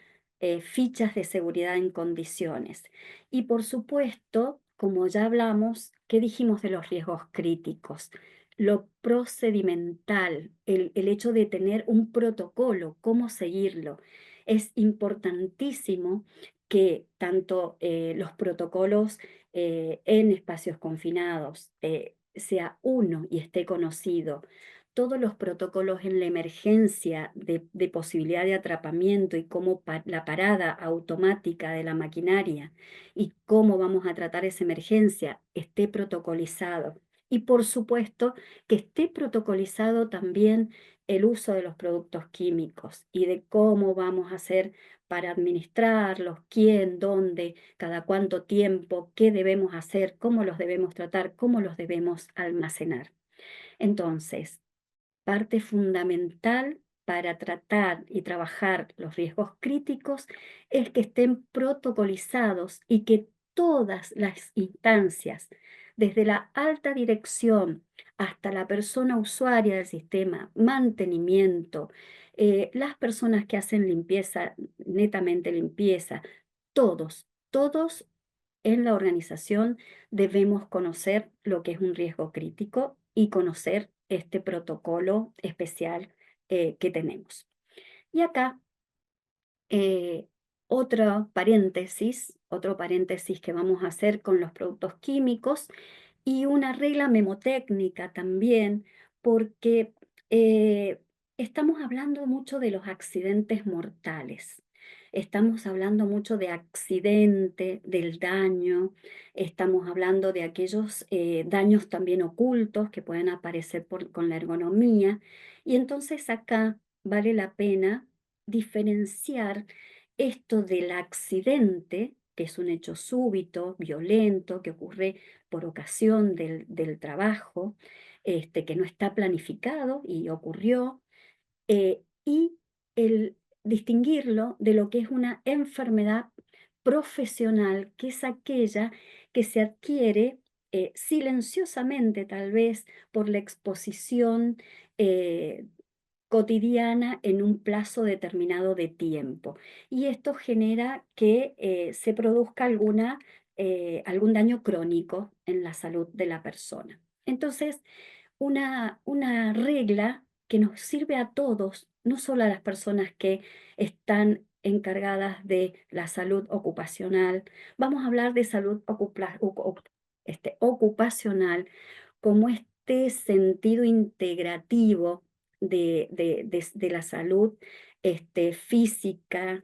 fichas de seguridad en condiciones. Y por supuesto, como ya hablamos, ¿qué dijimos de los riesgos críticos? Lo procedimental, el hecho de tener un protocolo, cómo seguirlo. Es importantísimo que tanto los protocolos en espacios confinados sea uno y esté conocido, todos los protocolos en la emergencia de posibilidad de atrapamiento y cómo la parada automática de la maquinaria y cómo vamos a tratar esa emergencia esté protocolizado. Y por supuesto que esté protocolizado también el uso de los productos químicos y de cómo vamos a hacer para administrarlos, quién, dónde, cada cuánto tiempo, qué debemos hacer, cómo los debemos tratar, cómo los debemos almacenar. Entonces, parte fundamental para tratar y trabajar los riesgos críticos es que estén protocolizados y que todas las instancias, desde la alta dirección hasta la persona usuaria del sistema, mantenimiento, las personas que hacen limpieza, netamente limpieza, todos en la organización debemos conocer lo que es un riesgo crítico y conocer este protocolo especial que tenemos. Y acá eh, otro paréntesis que vamos a hacer con los productos químicos y una regla memotécnica también, porque estamos hablando mucho de los accidentes mortales. Estamos hablando mucho de accidente, del daño, estamos hablando de aquellos daños también ocultos que pueden aparecer con la ergonomía. Y entonces acá vale la pena diferenciar esto del accidente, que es un hecho súbito, violento, que ocurre por ocasión del trabajo, que no está planificado y ocurrió, y el distinguirlo de lo que es una enfermedad profesional, que es aquella que se adquiere silenciosamente, tal vez por la exposición eh, cotidiana en un plazo determinado de tiempo. Y esto genera que se produzca algún daño crónico en la salud de la persona. Entonces, una regla que nos sirve a todos, no solo a las personas que están encargadas de la salud ocupacional. Vamos a hablar de salud ocupacional como este sentido integrativo de la salud física,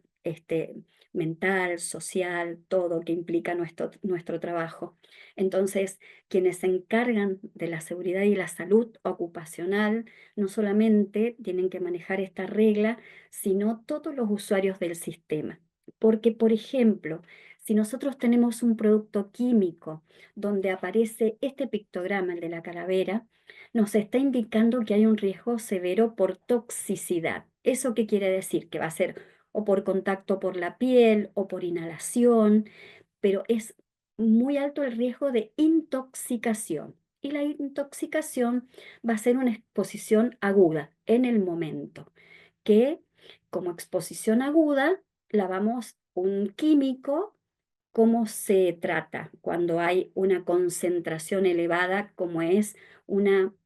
mental, social, todo que implica nuestro trabajo. Entonces, quienes se encargan de la seguridad y la salud ocupacional no solamente tienen que manejar esta regla, sino todos los usuarios del sistema. Porque, por ejemplo, si nosotros tenemos un producto químico donde aparece este pictograma, el de la calavera, nos está indicando que hay un riesgo severo por toxicidad. ¿Eso qué quiere decir? Que va a ser o por contacto por la piel o por inhalación, pero es muy alto el riesgo de intoxicación. Y la intoxicación va a ser una exposición aguda en el momento, que como exposición aguda un químico, ¿cómo se trata cuando hay una concentración elevada como es un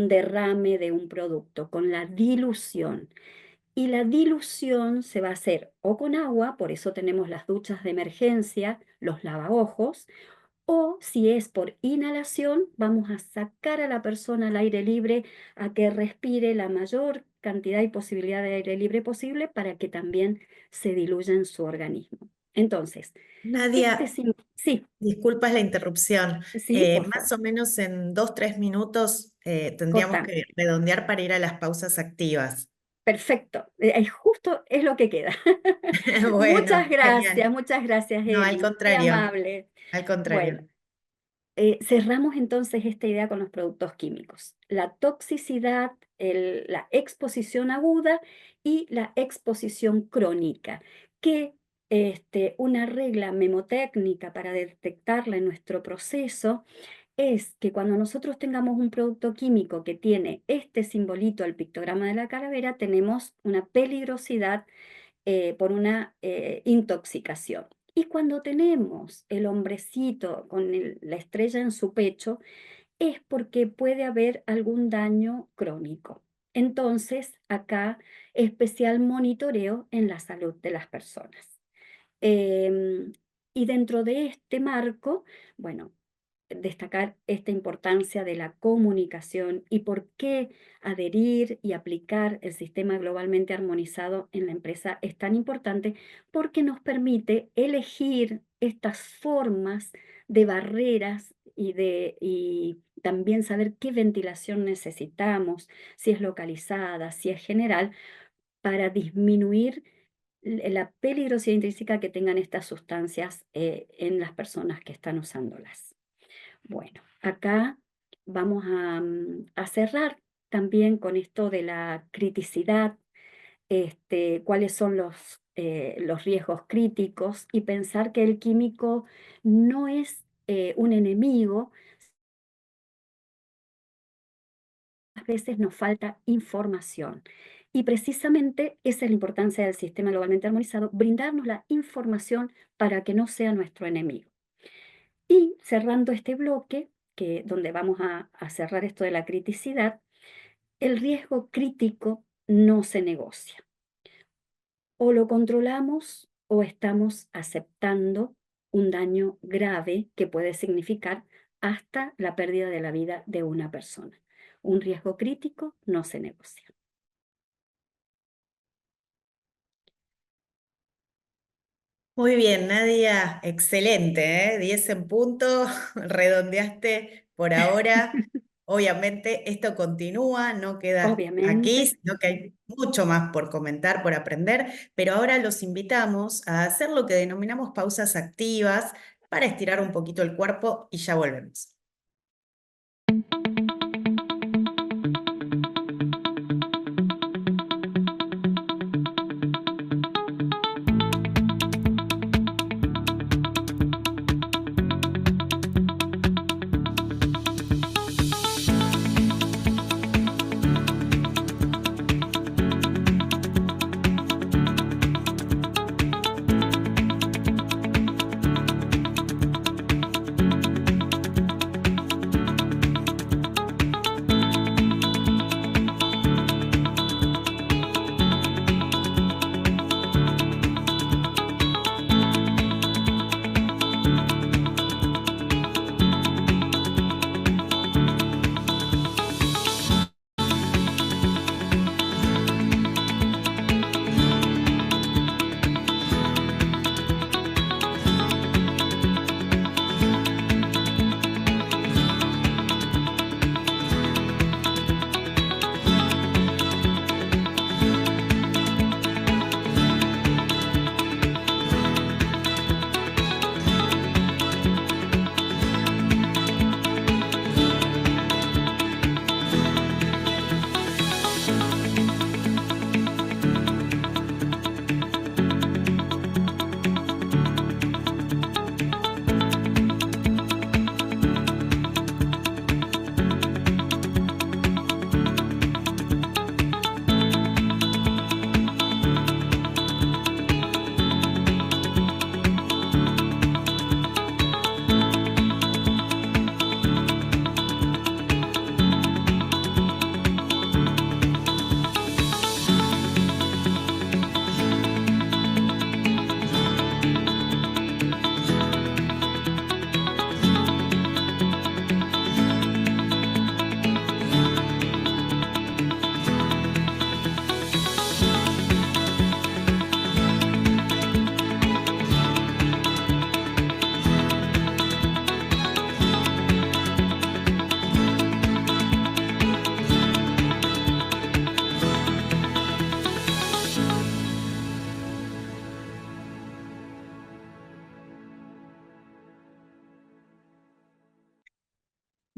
derrame de un producto? Con la dilución. Y la dilución se va a hacer o con agua, por eso tenemos las duchas de emergencia, los lavaojos, o si es por inhalación, vamos a sacar a la persona al aire libre a que respire la mayor cantidad y posibilidad de aire libre posible para que también se diluya en su organismo. Entonces, Nadia, sí, disculpas la interrupción. sí, por Más favor, o menos en 2, 3 minutos tendríamos cortame. que redondear para ir a las pausas activas. Perfecto, justo es lo que queda. Bueno, genial. Muchas gracias, No, al Eli, muy contrario, amable. al Bueno, contrario. cerramos entonces esta idea con los productos químicos. La toxicidad, la exposición aguda y la exposición crónica, que una regla memotécnica para detectarla en nuestro proceso es que cuando nosotros tengamos un producto químico que tiene este simbolito, el pictograma de la calavera, tenemos una peligrosidad por una intoxicación. Y cuando tenemos el hombrecito con la estrella en su pecho, es porque puede haber algún daño crónico. Entonces, acá especial monitoreo en la salud de las personas. Em, y dentro de este marco, bueno, destacar esta importancia de la comunicación y por qué adherir y aplicar el sistema globalmente armonizado en la empresa es tan importante, porque nos permite elegir estas formas de barreras y también saber qué ventilación necesitamos, si es localizada, si es general, para disminuir la peligrosidad intrínseca que tengan estas sustancias en las personas que están usándolas. Bueno, acá vamos a cerrar también con esto de la criticidad cuáles son los riesgos críticos y pensar que el químico no es un enemigo. A veces nos falta información. Y precisamente esa es la importancia del sistema globalmente armonizado, brindarnos la información para que no sea nuestro enemigo. Y cerrando este bloque, donde vamos a cerrar esto de la criticidad, el riesgo crítico no se negocia. O lo controlamos o estamos aceptando un daño grave que puede significar hasta la pérdida de la vida de una persona. Un riesgo crítico no se negocia. Muy bien, Nadia, excelente, ¿eh? 10 en punto, redondeaste por ahora. Obviamente esto continúa, no queda aquí, Obviamente. sino que hay mucho más por comentar, por aprender, pero ahora los invitamos a hacer lo que denominamos pausas activas para estirar un poquito el cuerpo y ya volvemos.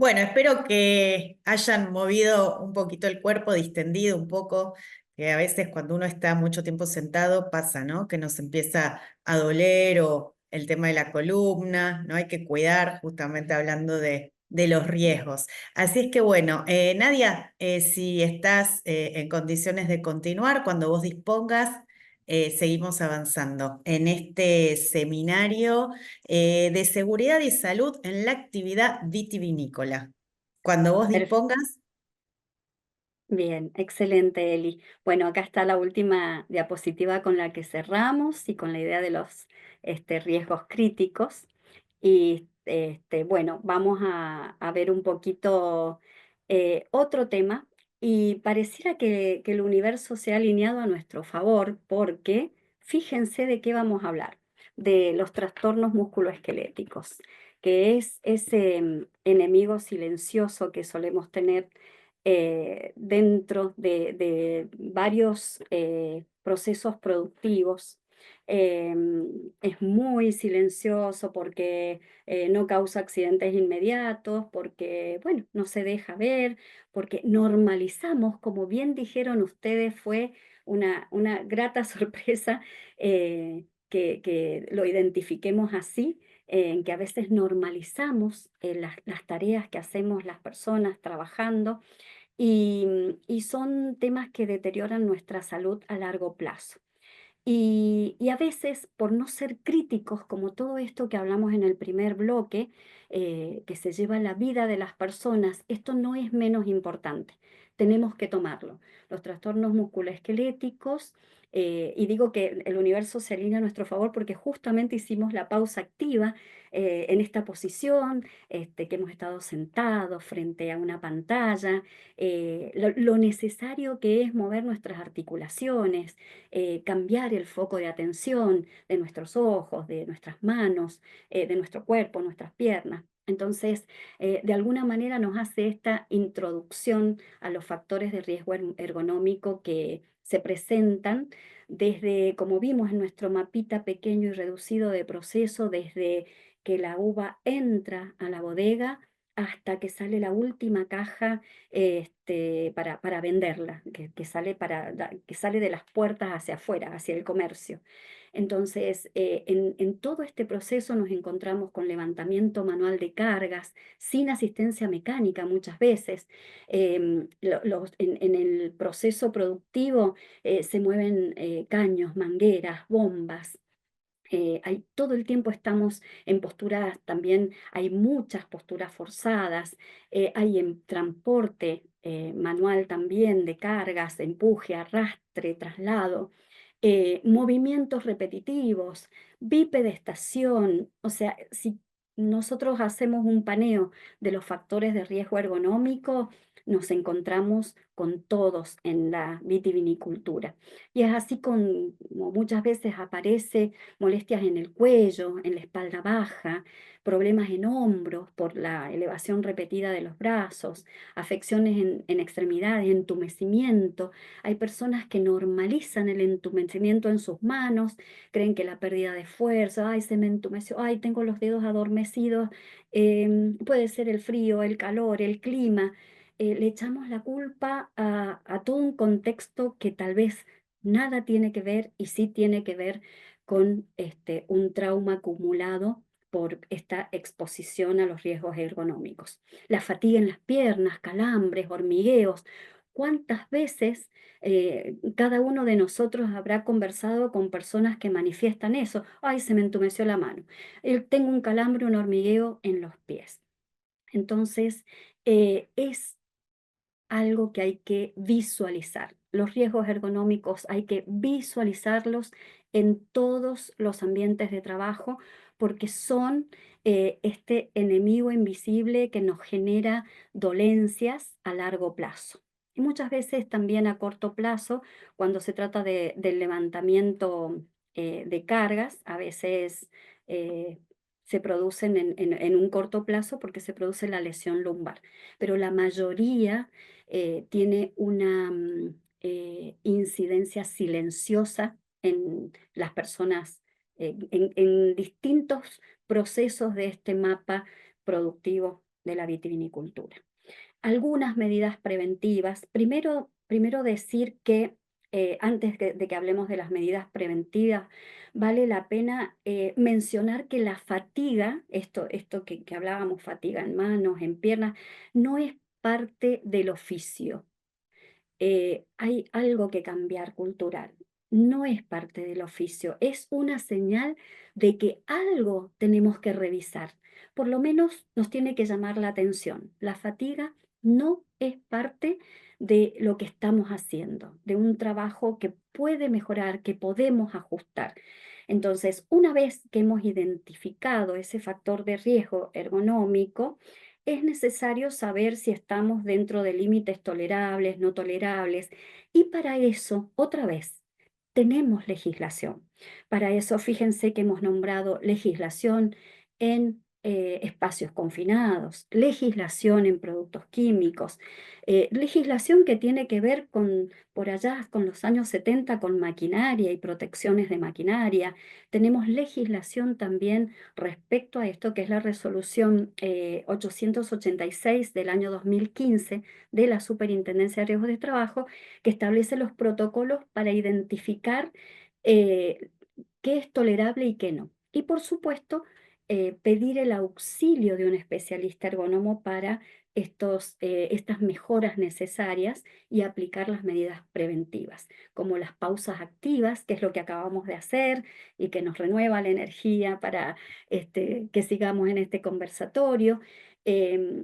Bueno, espero que hayan movido un poquito el cuerpo, distendido un poco, que a veces cuando uno está mucho tiempo sentado pasa, ¿no? Que nos empieza a doler o el tema de la columna, ¿no? Hay que cuidar, justamente hablando de los riesgos. Así es que bueno, Nadia, si estás en condiciones de continuar, cuando vos dispongas, seguimos avanzando en este seminario de seguridad y salud en la actividad vitivinícola. Cuando vos Perf- dispongas, Bien, excelente, Eli. Bueno, acá está la última diapositiva con la que cerramos y con la idea de los riesgos críticos. Y bueno, vamos a ver un poquito otro tema y pareciera que el universo se ha alineado a nuestro favor porque fíjense de qué vamos a hablar, de los trastornos musculoesqueléticos, que es ese enemigo silencioso que solemos tener dentro de varios procesos productivos. Es muy silencioso porque no causa accidentes inmediatos, porque, bueno, no se deja ver, porque normalizamos, como bien dijeron ustedes, fue una grata sorpresa que lo identifiquemos así, en que a veces normalizamos las tareas que hacemos las personas trabajando y son temas que deterioran nuestra salud a largo plazo. Y a veces, por no ser críticos, como todo esto que hablamos en el primer bloque, que se lleva la vida de las personas, esto no es menos importante. Tenemos que tomarlo. Los trastornos musculoesqueléticos, y digo que el universo se alinea a nuestro favor porque justamente hicimos la pausa activa en esta posición, que hemos estado sentados frente a una pantalla, lo necesario que es mover nuestras articulaciones, cambiar el foco de atención de nuestros ojos, de nuestras manos, de nuestro cuerpo, nuestras piernas. Entonces, de alguna manera nos hace esta introducción a los factores de riesgo ergonómico que se presentan desde, como vimos en nuestro mapita pequeño y reducido de proceso, desde que la uva entra a la bodega hasta que sale la última caja para venderla, que sale que sale de las puertas hacia afuera, hacia el comercio. Entonces, en todo este proceso nos encontramos con levantamiento manual de cargas, sin asistencia mecánica muchas veces. En el proceso productivo se mueven caños, mangueras, bombas, todo el tiempo estamos en posturas, también hay muchas posturas forzadas, hay en transporte manual también de cargas, empuje, arrastre, traslado, movimientos repetitivos, bipedestación, o sea, si nosotros hacemos un paneo de los factores de riesgo ergonómico, nos encontramos con todos en la vitivinicultura. Y es así como muchas veces aparece molestias en el cuello, en la espalda baja, problemas en hombros por la elevación repetida de los brazos, afecciones en extremidades, entumecimiento. Hay personas que normalizan el entumecimiento en sus manos, creen que la pérdida de fuerza, ay, se me entumeció, ay, tengo los dedos adormecidos, puede ser el frío, el calor, el clima. Le echamos la culpa a todo un contexto que tal vez nada tiene que ver y sí tiene que ver con un trauma acumulado por esta exposición a los riesgos ergonómicos. La fatiga en las piernas, calambres, hormigueos. ¿Cuántas veces cada uno de nosotros habrá conversado con personas que manifiestan eso? Ay, se me entumeció la mano. Tengo un calambre, un hormigueo en los pies. Entonces, es algo que hay que visualizar. Los riesgos ergonómicos hay que visualizarlos en todos los ambientes de trabajo porque son este enemigo invisible que nos genera dolencias a largo plazo. Y muchas veces también a corto plazo, cuando se trata del levantamiento de cargas, a veces se producen en un corto plazo porque se produce la lesión lumbar. Pero la mayoría tiene una incidencia silenciosa en las personas, en distintos procesos de este mapa productivo de la vitivinicultura. Algunas medidas preventivas. Primero decir que antes de que hablemos de las medidas preventivas, vale la pena mencionar que la fatiga, esto que hablábamos, fatiga en manos, en piernas, no es parte del oficio. Hay algo que cambiar cultural. No es parte del oficio, es una señal de que algo tenemos que revisar. Por lo menos nos tiene que llamar la atención. La fatiga no es parte de lo que estamos haciendo, de un trabajo que puede mejorar, que podemos ajustar. Entonces, una vez que hemos identificado ese factor de riesgo ergonómico, es necesario saber si estamos dentro de límites tolerables, no tolerables, y para eso, otra vez, tenemos legislación. Para eso, fíjense que hemos nombrado legislación en espacios confinados, legislación en productos químicos, legislación que tiene que ver con, por allá, con los años 70, con maquinaria y protecciones de maquinaria. Tenemos legislación también respecto a esto, que es la resolución 886 del año 2015 de la Superintendencia de Riesgos de Trabajo, que establece los protocolos para identificar eh, qué es tolerable y qué no. Y por supuesto, pedir el auxilio de un especialista ergónomo para estas mejoras necesarias y aplicar las medidas preventivas, como las pausas activas, que es lo que acabamos de hacer y que nos renueva la energía para que sigamos en este conversatorio.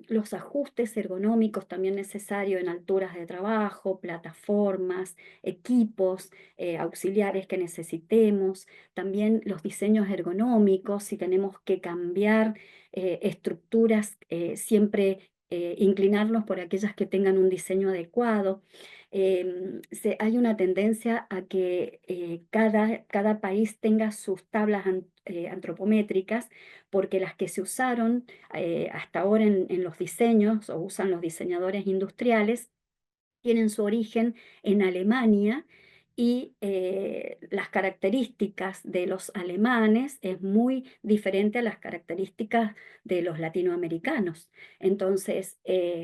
Los ajustes ergonómicos también necesarios en alturas de trabajo, plataformas, equipos auxiliares que necesitemos, también los diseños ergonómicos, si tenemos que cambiar estructuras, siempre inclinarnos por aquellas que tengan un diseño adecuado. Hay una tendencia a que cada país tenga sus tablas antropométricas, porque las que se usaron hasta ahora en los diseños o usan los diseñadores industriales tienen su origen en Alemania y las características de los alemanes es muy diferente a las características de los latinoamericanos. Entonces,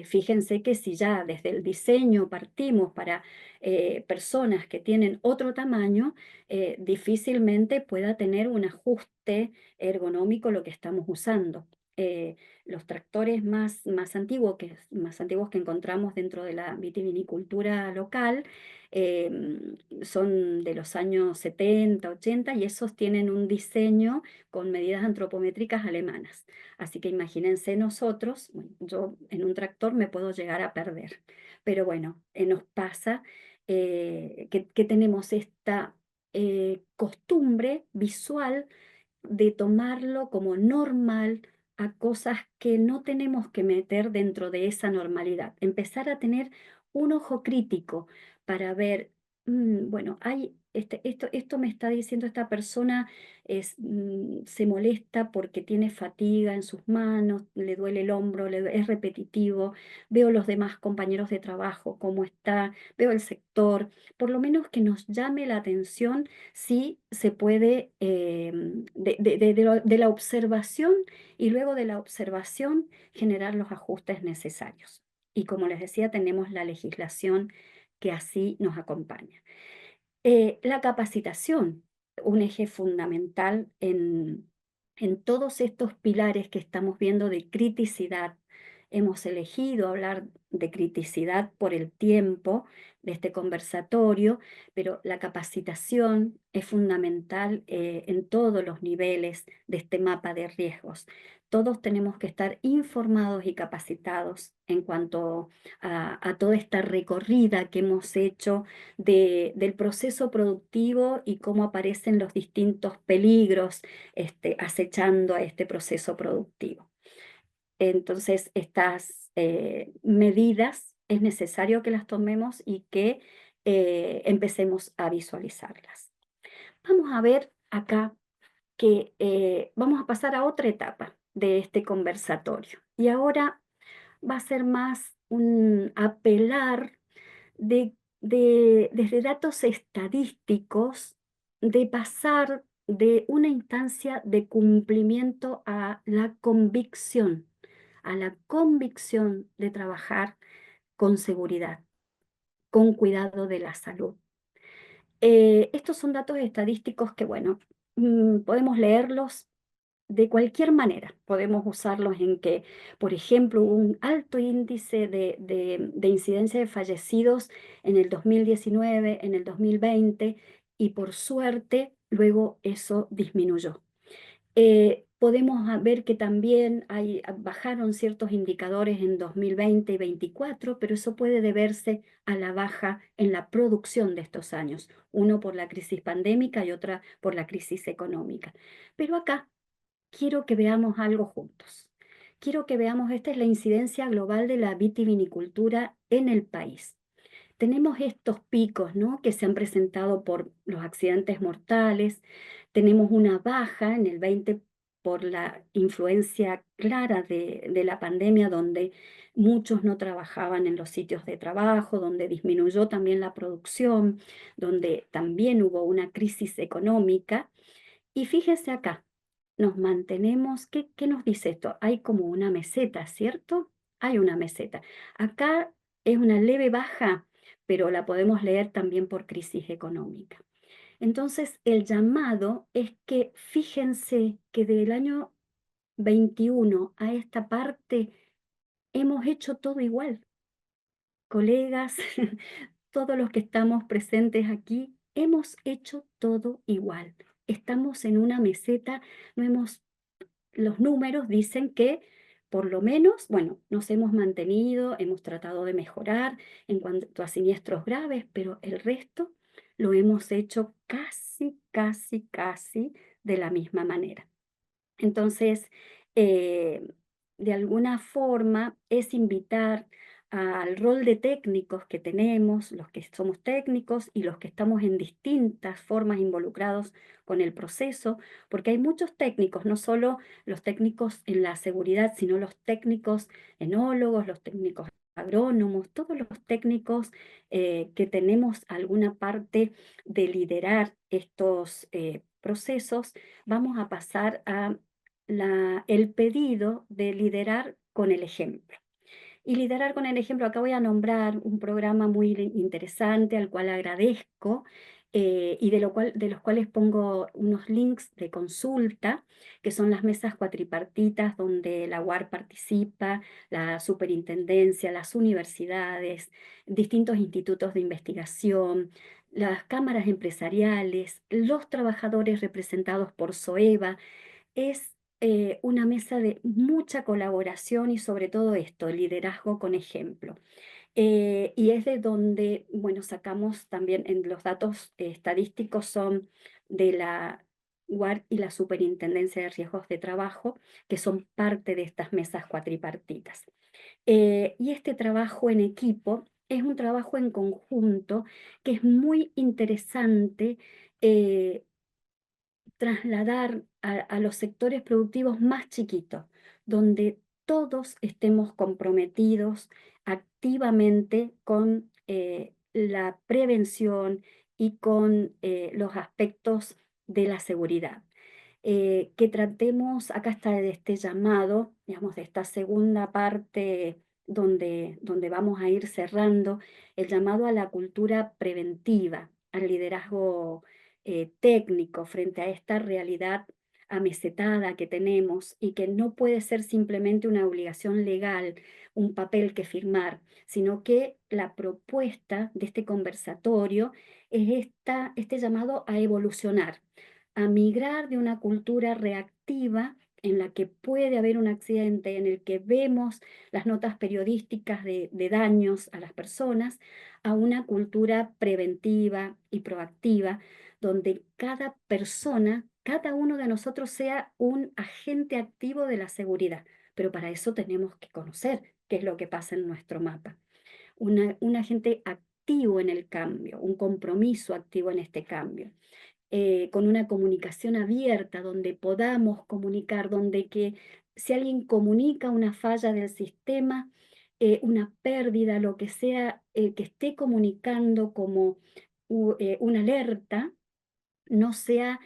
fíjense que si ya desde el diseño partimos para personas que tienen otro tamaño, difícilmente pueda tener un ajuste ergonómico lo que estamos usando. Los tractores más antiguos que encontramos dentro de la vitivinicultura local son de los años 70, 80 y esos tienen un diseño con medidas antropométricas alemanas. Así que imagínense nosotros, bueno, yo en un tractor me puedo llegar a perder, pero bueno, nos pasa que tenemos esta costumbre visual de tomarlo como normal a cosas que no tenemos que meter dentro de esa normalidad. Empezar a tener un ojo crítico para ver, bueno, esto me está diciendo esta persona, se molesta porque tiene fatiga en sus manos, le duele el hombro, es repetitivo, veo los demás compañeros de trabajo, cómo está, veo el sector, por lo menos que nos llame la atención si se puede, de la observación y luego de la observación generar los ajustes necesarios. Y como les decía, tenemos la legislación que así nos acompaña. La capacitación, un eje fundamental en todos estos pilares que estamos viendo de criticidad. Hemos elegido hablar de criticidad por el tiempo de este conversatorio, pero la capacitación es fundamental en todos los niveles de este mapa de riesgos. Todos tenemos que estar informados y capacitados en cuanto a toda esta recorrida que hemos hecho del proceso productivo y cómo aparecen los distintos peligros acechando a este proceso productivo. Entonces, estas medidas es necesario que las tomemos y que empecemos a visualizarlas. Vamos a ver acá que vamos a pasar a otra etapa de este conversatorio. Y ahora va a ser más un apelar desde datos estadísticos, de pasar de una instancia de cumplimiento a la convicción de trabajar con seguridad, con cuidado de la salud. Estos son datos estadísticos que, bueno, podemos leerlos de cualquier manera. Podemos usarlos en que, por ejemplo, hubo un alto índice de incidencia de fallecidos en el 2019, en el 2020, y por suerte luego eso disminuyó. Podemos ver que también bajaron ciertos indicadores en 2020 y 2024, pero eso puede deberse a la baja en la producción de estos años, uno por la crisis pandémica y otra por la crisis económica. Pero acá quiero que veamos algo juntos. Quiero que veamos, esta es la incidencia global de la vitivinicultura en el país. Tenemos estos picos, ¿no?, que se han presentado por los accidentes mortales. Tenemos una baja en el por la influencia clara de la pandemia, donde muchos no trabajaban en los sitios de trabajo, donde disminuyó también la producción, donde también hubo una crisis económica. Y fíjese acá, nos mantenemos, ¿qué nos dice esto? Hay como una meseta, ¿cierto? Hay una meseta. Acá es una leve baja, pero la podemos leer también por crisis económica. Entonces, el llamado es que fíjense que del año 21 a esta parte hemos hecho todo igual. Colegas, todos los que estamos presentes aquí, hemos hecho todo igual. Estamos en una meseta, no hemos, los números dicen que por lo menos, bueno, nos hemos mantenido, hemos tratado de mejorar en cuanto a siniestros graves, pero el resto lo hemos hecho casi, casi, casi de la misma manera. Entonces, eh, de alguna forma es invitar al rol de técnicos que tenemos, los que somos técnicos y los que estamos en distintas formas involucrados con el proceso, porque hay muchos técnicos, no solo los técnicos en la seguridad, sino los técnicos enólogos, los técnicos agrónomos, todos los técnicos que tenemos alguna parte de liderar estos procesos. Vamos a pasar a el pedido de liderar con el ejemplo. Y liderar con el ejemplo, acá voy a nombrar un programa muy interesante al cual agradezco y de los cuales pongo unos links de consulta, que son las mesas cuatripartitas donde la UAR participa, la superintendencia, las universidades, distintos institutos de investigación, las cámaras empresariales, los trabajadores representados por SOEVA. Es una mesa de mucha colaboración y sobre todo esto, liderazgo con ejemplo. Y es de donde, bueno, sacamos también en los datos estadísticos son de la UAR y la Superintendencia de Riesgos de Trabajo, que son parte de estas mesas cuatripartitas. Y este trabajo en equipo es un trabajo en conjunto que es muy interesante. eh, Trasladar a los sectores productivos más chiquitos, donde todos estemos comprometidos activamente con la prevención y con los aspectos de la seguridad. Que tratemos, acá está de este llamado, digamos, de esta segunda parte donde vamos a ir cerrando, el llamado a la cultura preventiva, al liderazgo técnico frente a esta realidad amesetada que tenemos y que no puede ser simplemente una obligación legal, un papel que firmar, sino que la propuesta de este conversatorio es este llamado a evolucionar, a migrar de una cultura reactiva en la que puede haber un accidente, en el que vemos las notas periodísticas de daños a las personas, a una cultura preventiva y proactiva, donde cada persona, cada uno de nosotros sea un agente activo de la seguridad. Pero para eso tenemos que conocer qué es lo que pasa en nuestro mapa. Un agente activo en el cambio, un compromiso activo en este cambio, con una comunicación abierta, donde podamos comunicar, donde que si alguien comunica una falla del sistema, una pérdida, lo que sea, que esté comunicando como una alerta, no sea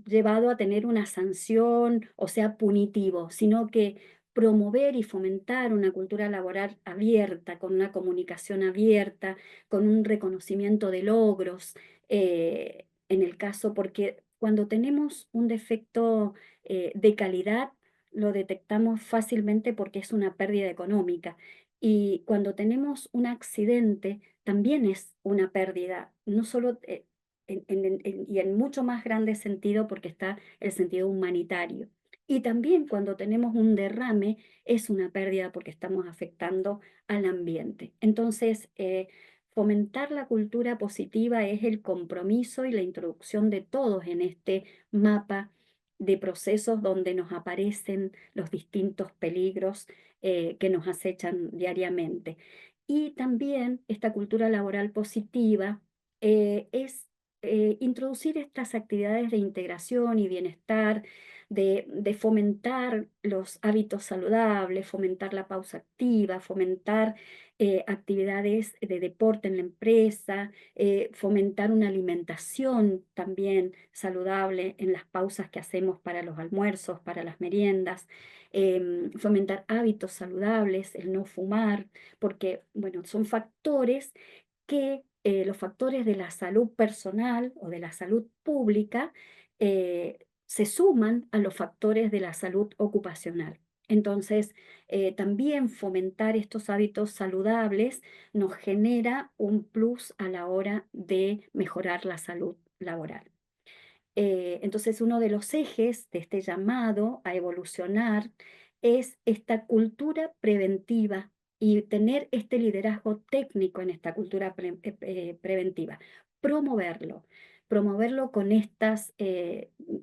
llevado a tener una sanción o sea punitivo, sino que promover y fomentar una cultura laboral abierta, con una comunicación abierta, con un reconocimiento de logros, en el caso, porque cuando tenemos un defecto de calidad, lo detectamos fácilmente porque es una pérdida económica. Y cuando tenemos un accidente, también es una pérdida, no solo y en mucho más grande sentido porque está el sentido humanitario. Y también cuando tenemos un derrame es una pérdida porque estamos afectando al ambiente. Entonces, fomentar la cultura positiva es el compromiso y la introducción de todos en este mapa de procesos donde nos aparecen los distintos peligros que nos acechan diariamente. Y también esta cultura laboral positiva es introducir estas actividades de integración y bienestar, de fomentar los hábitos saludables, fomentar la pausa activa, fomentar actividades de deporte en la empresa, fomentar una alimentación también saludable en las pausas que hacemos para los almuerzos, para las meriendas, fomentar hábitos saludables, el no fumar, porque, bueno, son factores que los factores de la salud personal o de la salud pública se suman a los factores de la salud ocupacional. Entonces, también fomentar estos hábitos saludables nos genera un plus a la hora de mejorar la salud laboral. Entonces, uno de los ejes de este llamado a evolucionar es esta cultura preventiva y tener este liderazgo técnico en esta cultura preventiva, promoverlo, promoverlo con estas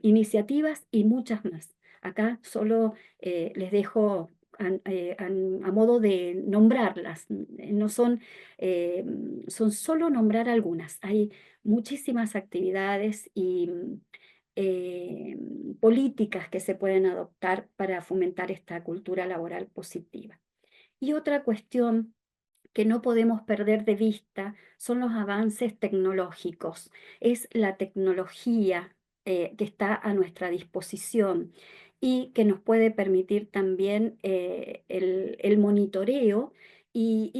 iniciativas y muchas más. Acá solo les dejo a modo de nombrarlas, no son, son solo nombrar algunas. Hay muchísimas actividades y políticas que se pueden adoptar para fomentar esta cultura laboral positiva. Y otra cuestión que no podemos perder de vista son los avances tecnológicos. Es la tecnología que está a nuestra disposición y que nos puede permitir también el monitoreo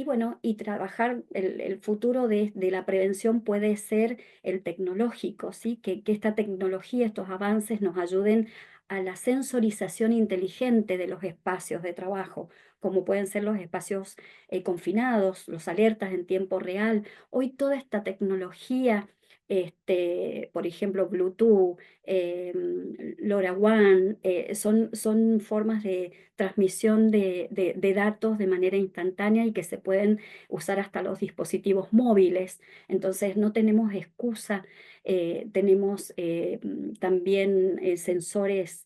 bueno, y trabajar el futuro de la prevención puede ser el tecnológico, ¿sí? Que esta tecnología, estos avances nos ayuden a la sensorización inteligente de los espacios de trabajo, como pueden ser los espacios confinados, los alertas en tiempo real. Hoy toda esta tecnología, por ejemplo, Bluetooth, LoRaWAN, son formas de transmisión de datos de manera instantánea y que se pueden usar hasta los dispositivos móviles. Entonces no tenemos excusa, tenemos también sensores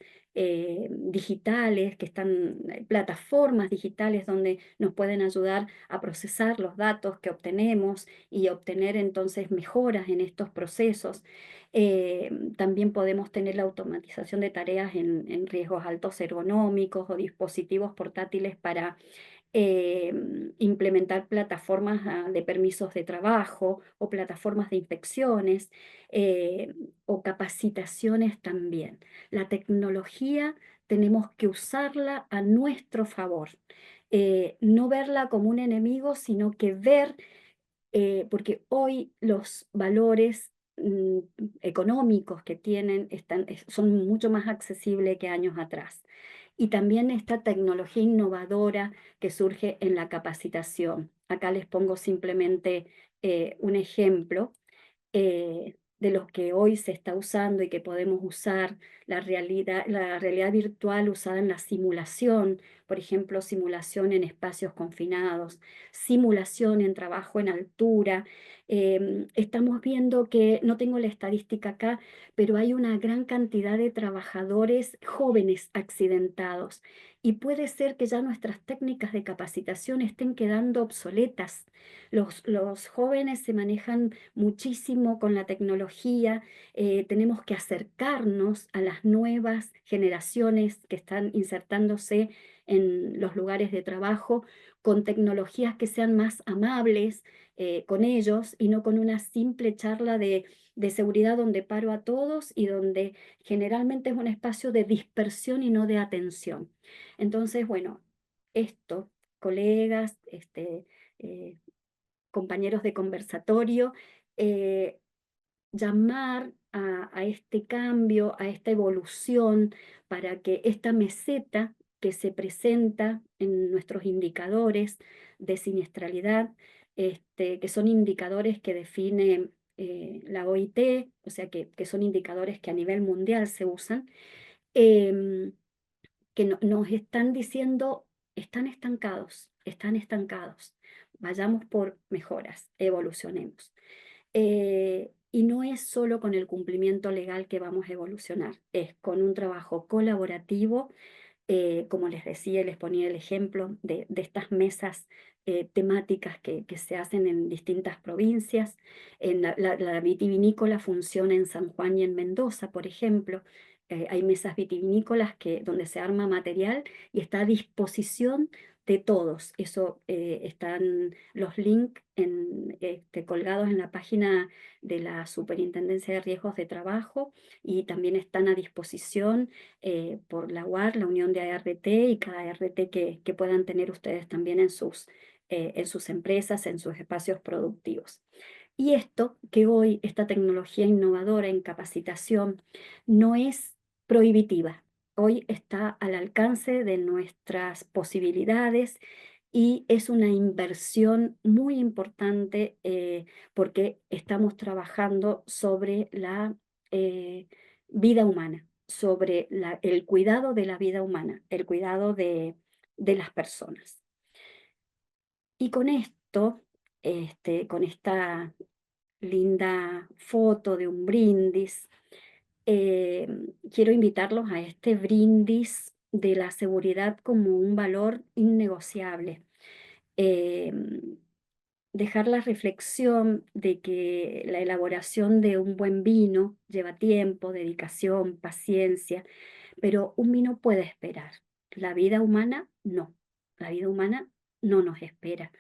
digitales, que están, plataformas digitales donde nos pueden ayudar a procesar los datos que obtenemos y obtener entonces mejoras en estos procesos. También podemos tener la automatización de tareas en riesgos altos ergonómicos o dispositivos portátiles para eh, implementar plataformas de permisos de trabajo o plataformas de inspecciones o capacitaciones también. La tecnología tenemos que usarla a nuestro favor, no verla como un enemigo, sino que ver, porque hoy los valores económicos que tienen son mucho más accesibles que años atrás. Y también esta tecnología innovadora que surge en la capacitación. Acá les pongo simplemente un ejemplo de los que hoy se está usando y que podemos usar, la realidad virtual usada en la simulación, por ejemplo, simulación en espacios confinados, simulación en trabajo en altura. Estamos viendo que, no tengo la estadística acá, pero hay una gran cantidad de trabajadores jóvenes accidentados y puede ser que ya nuestras técnicas de capacitación estén quedando obsoletas. Los jóvenes se manejan muchísimo con la tecnología, tenemos que acercarnos a las nuevas generaciones que están insertándose en los lugares de trabajo con tecnologías que sean más amables con ellos y no con una simple charla de seguridad donde paro a todos y donde generalmente es un espacio de dispersión y no de atención. Entonces, bueno, esto, colegas, eh, compañeros de conversatorio, eh, llamar a este cambio, a esta evolución, para que esta meseta que se presenta en nuestros indicadores de siniestralidad, que son indicadores que define la OIT, o sea que son indicadores que a nivel mundial se usan, em, que nos están diciendo, están estancados, vayamos por mejoras, evolucionemos. Y no es solo con el cumplimiento legal que vamos a evolucionar, es con un trabajo colaborativo como les decía, les ponía el ejemplo de estas mesas temáticas que se hacen en distintas provincias. En la vitivinícola funciona en San Juan y en Mendoza, por ejemplo. Hay mesas vitivinícolas donde se arma material y está a disposición de todos. Eso están los links colgados en la página de la Superintendencia de Riesgos de Trabajo, y también están a disposición por la UAR, la Unión de ART, y cada ART que puedan tener ustedes también en sus empresas, en sus espacios productivos. Y esto, que hoy esta tecnología innovadora en capacitación no es prohibitiva, hoy está al alcance de nuestras posibilidades y es una inversión muy importante, porque estamos trabajando sobre la eh, vida humana, sobre el cuidado de la vida humana, el cuidado de las personas. Y con esto, con esta linda foto de un brindis, eh, quiero invitarlos a este brindis de la seguridad como un valor innegociable. Eh, Dejar la reflexión de que la elaboración de un buen vino lleva tiempo, dedicación, paciencia, pero un vino puede esperar. La vida humana no. La vida humana no nos espera.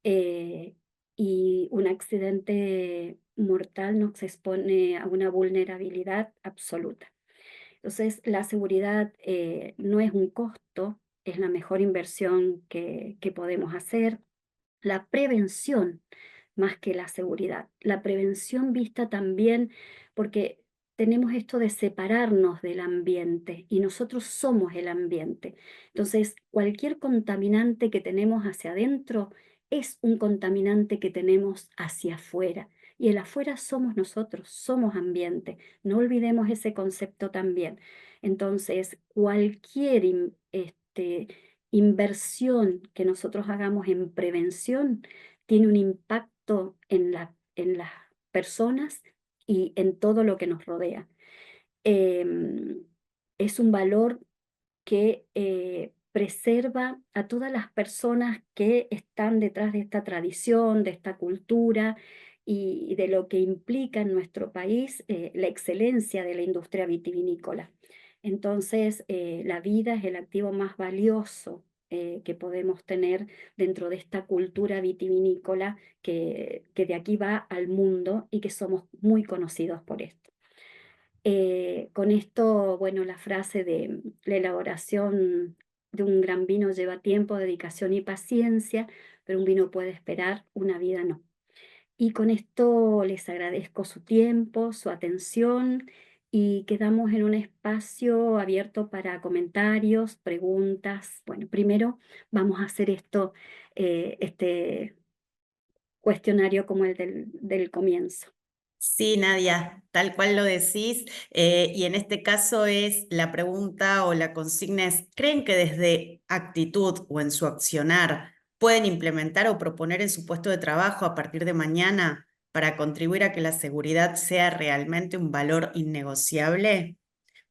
eh, y un accidente mortal nos expone a una vulnerabilidad absoluta. Entonces, la seguridad no es un costo, es la mejor inversión que podemos hacer. La prevención más que la seguridad. La prevención vista también porque tenemos esto de separarnos del ambiente y nosotros somos el ambiente. Entonces, cualquier contaminante que tenemos hacia adentro es un contaminante que tenemos hacia afuera. Y el afuera somos nosotros, somos ambiente. No olvidemos ese concepto también. Entonces, cualquier inversión que nosotros hagamos en prevención tiene un impacto en las personas y en todo lo que nos rodea. Em, es un valor que preserva a todas las personas que están detrás de esta tradición, de esta cultura y de lo que implica en nuestro país la excelencia de la industria vitivinícola. Entonces, la vida es el activo más valioso que podemos tener dentro de esta cultura vitivinícola que de aquí va al mundo y que somos muy conocidos por esto. Con esto, bueno, la frase de la elaboración de un gran vino lleva tiempo, dedicación y paciencia, pero un vino puede esperar, una vida no. Y con esto les agradezco su tiempo, su atención, y quedamos en un espacio abierto para comentarios, preguntas. Bueno, primero vamos a hacer este cuestionario como el del comienzo. Sí, Nadia, tal cual lo decís, y en este caso es la pregunta o la consigna es, ¿creen que desde actitud o en su accionar pueden implementar o proponer en su puesto de trabajo a partir de mañana para contribuir a que la seguridad sea realmente un valor innegociable?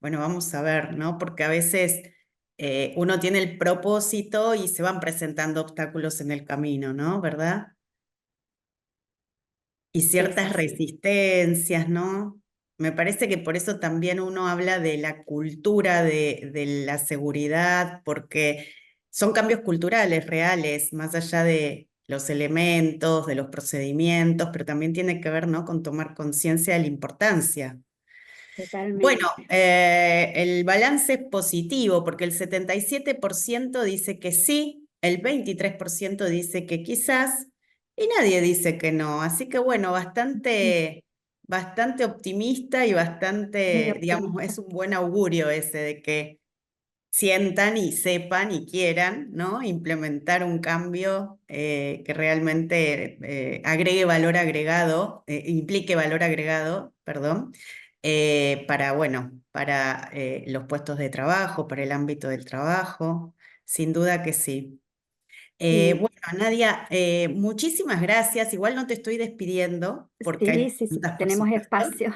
Bueno, vamos a ver, ¿no? Porque a veces uno tiene el propósito y se van presentando obstáculos en el camino, ¿no? ¿Verdad? Y Es ciertas así, resistencias, ¿no? Me parece que por eso también uno habla de la cultura de la seguridad, porque son cambios culturales reales, más allá de los elementos, de los procedimientos, pero también tiene que ver, ¿no?, con tomar conciencia de la importancia. Bueno, totalmente. el balance es positivo porque el 77% dice que sí, el 23% dice que quizás y nadie dice que no. Así que bueno, bastante optimista y Muy bastante, digamos, es optimista. un buen augurio ese de que sientan y sepan y quieran, ¿no?, implementar un cambio que realmente agregue valor agregado, implique valor agregado, perdón, para, bueno, para los puestos de trabajo, para el ámbito del trabajo, sin duda que sí. Y Bueno, Nadia, muchísimas gracias. Igual no te estoy despidiendo porque sí, hay sí, sí, preguntas, por tenemos supuesto. espacio.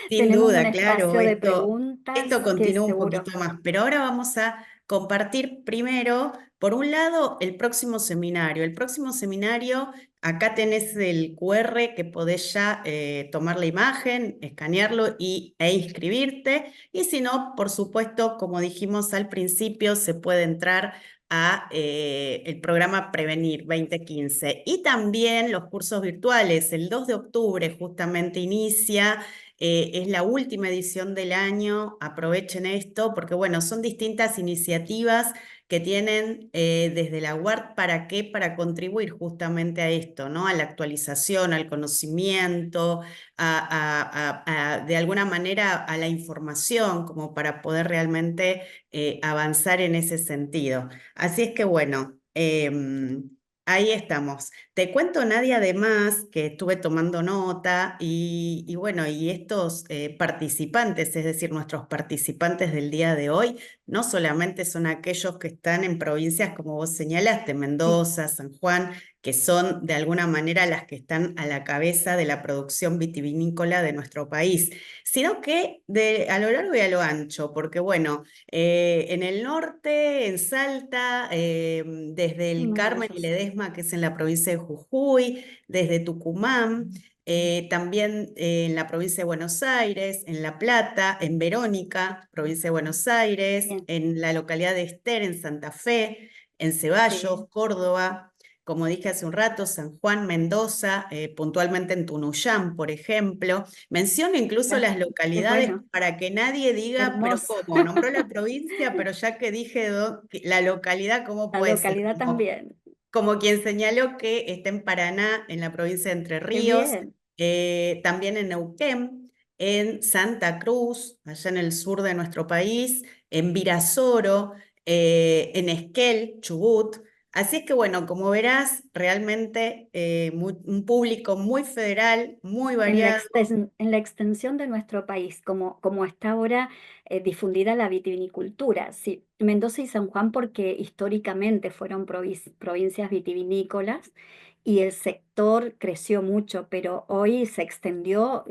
Sin Tenemos un duda, claro, espacio de esto preguntas que continúa un seguro poquito más, pero ahora vamos a compartir primero, por un lado, el próximo seminario. El próximo seminario, acá tenés el QR que podés ya tomar la imagen, escanearlo e inscribirte. Y si no, por supuesto, como dijimos al principio, se puede entrar a el programa Prevenir 2015. Y también los cursos virtuales. El 2 de octubre justamente inicia, es la última edición del año. Aprovechen esto porque, bueno, son distintas iniciativas que tienen desde la UART. ¿Para qué? Para contribuir justamente a esto, ¿no? A la actualización, al conocimiento, de alguna manera a la información, como para poder realmente avanzar en ese sentido. Así es que bueno, ahí estamos. Te cuento, Nadia, además que estuve tomando nota y bueno, y estos participantes, es decir, nuestros participantes del día de hoy, no solamente son aquellos que están en provincias como vos señalaste, Sí, Mendoza, San Juan, que son de alguna manera las que están a la cabeza de la producción vitivinícola de nuestro país, sino que a lo largo y a lo ancho, porque bueno, en el norte, en Salta, desde el Carmen y maravilloso. Ledesma, que es en la provincia de Jujuy, desde Tucumán, también en la provincia de Buenos Aires, en La Plata, en Verónica, provincia de Buenos Aires, Bien, en la localidad de Ester, en Santa Fe, en sí, Ceballos, Córdoba, como dije hace un rato, San Juan, Mendoza, puntualmente en Tunuyán, por ejemplo. Menciono incluso ah, las qué localidades bueno, para que nadie qué diga, pero hermoso. ¿cómo? Nombró la provincia, pero ya que dije la localidad, ¿cómo La puede ser? localidad también. Como quien señaló que está en Paraná, en la provincia de Entre Qué Ríos, bien. también en Neuquén, en Santa Cruz, allá en el sur de nuestro país, en Virasoro, en Esquel, Chubut. Así es que bueno, como verás, realmente un público muy federal, muy variado. En la extensión de nuestro país, como está ahora difundida la vitivinicultura. Sí, Mendoza y San Juan porque históricamente fueron provincias vitivinícolas y el sector creció mucho, pero hoy se extendió,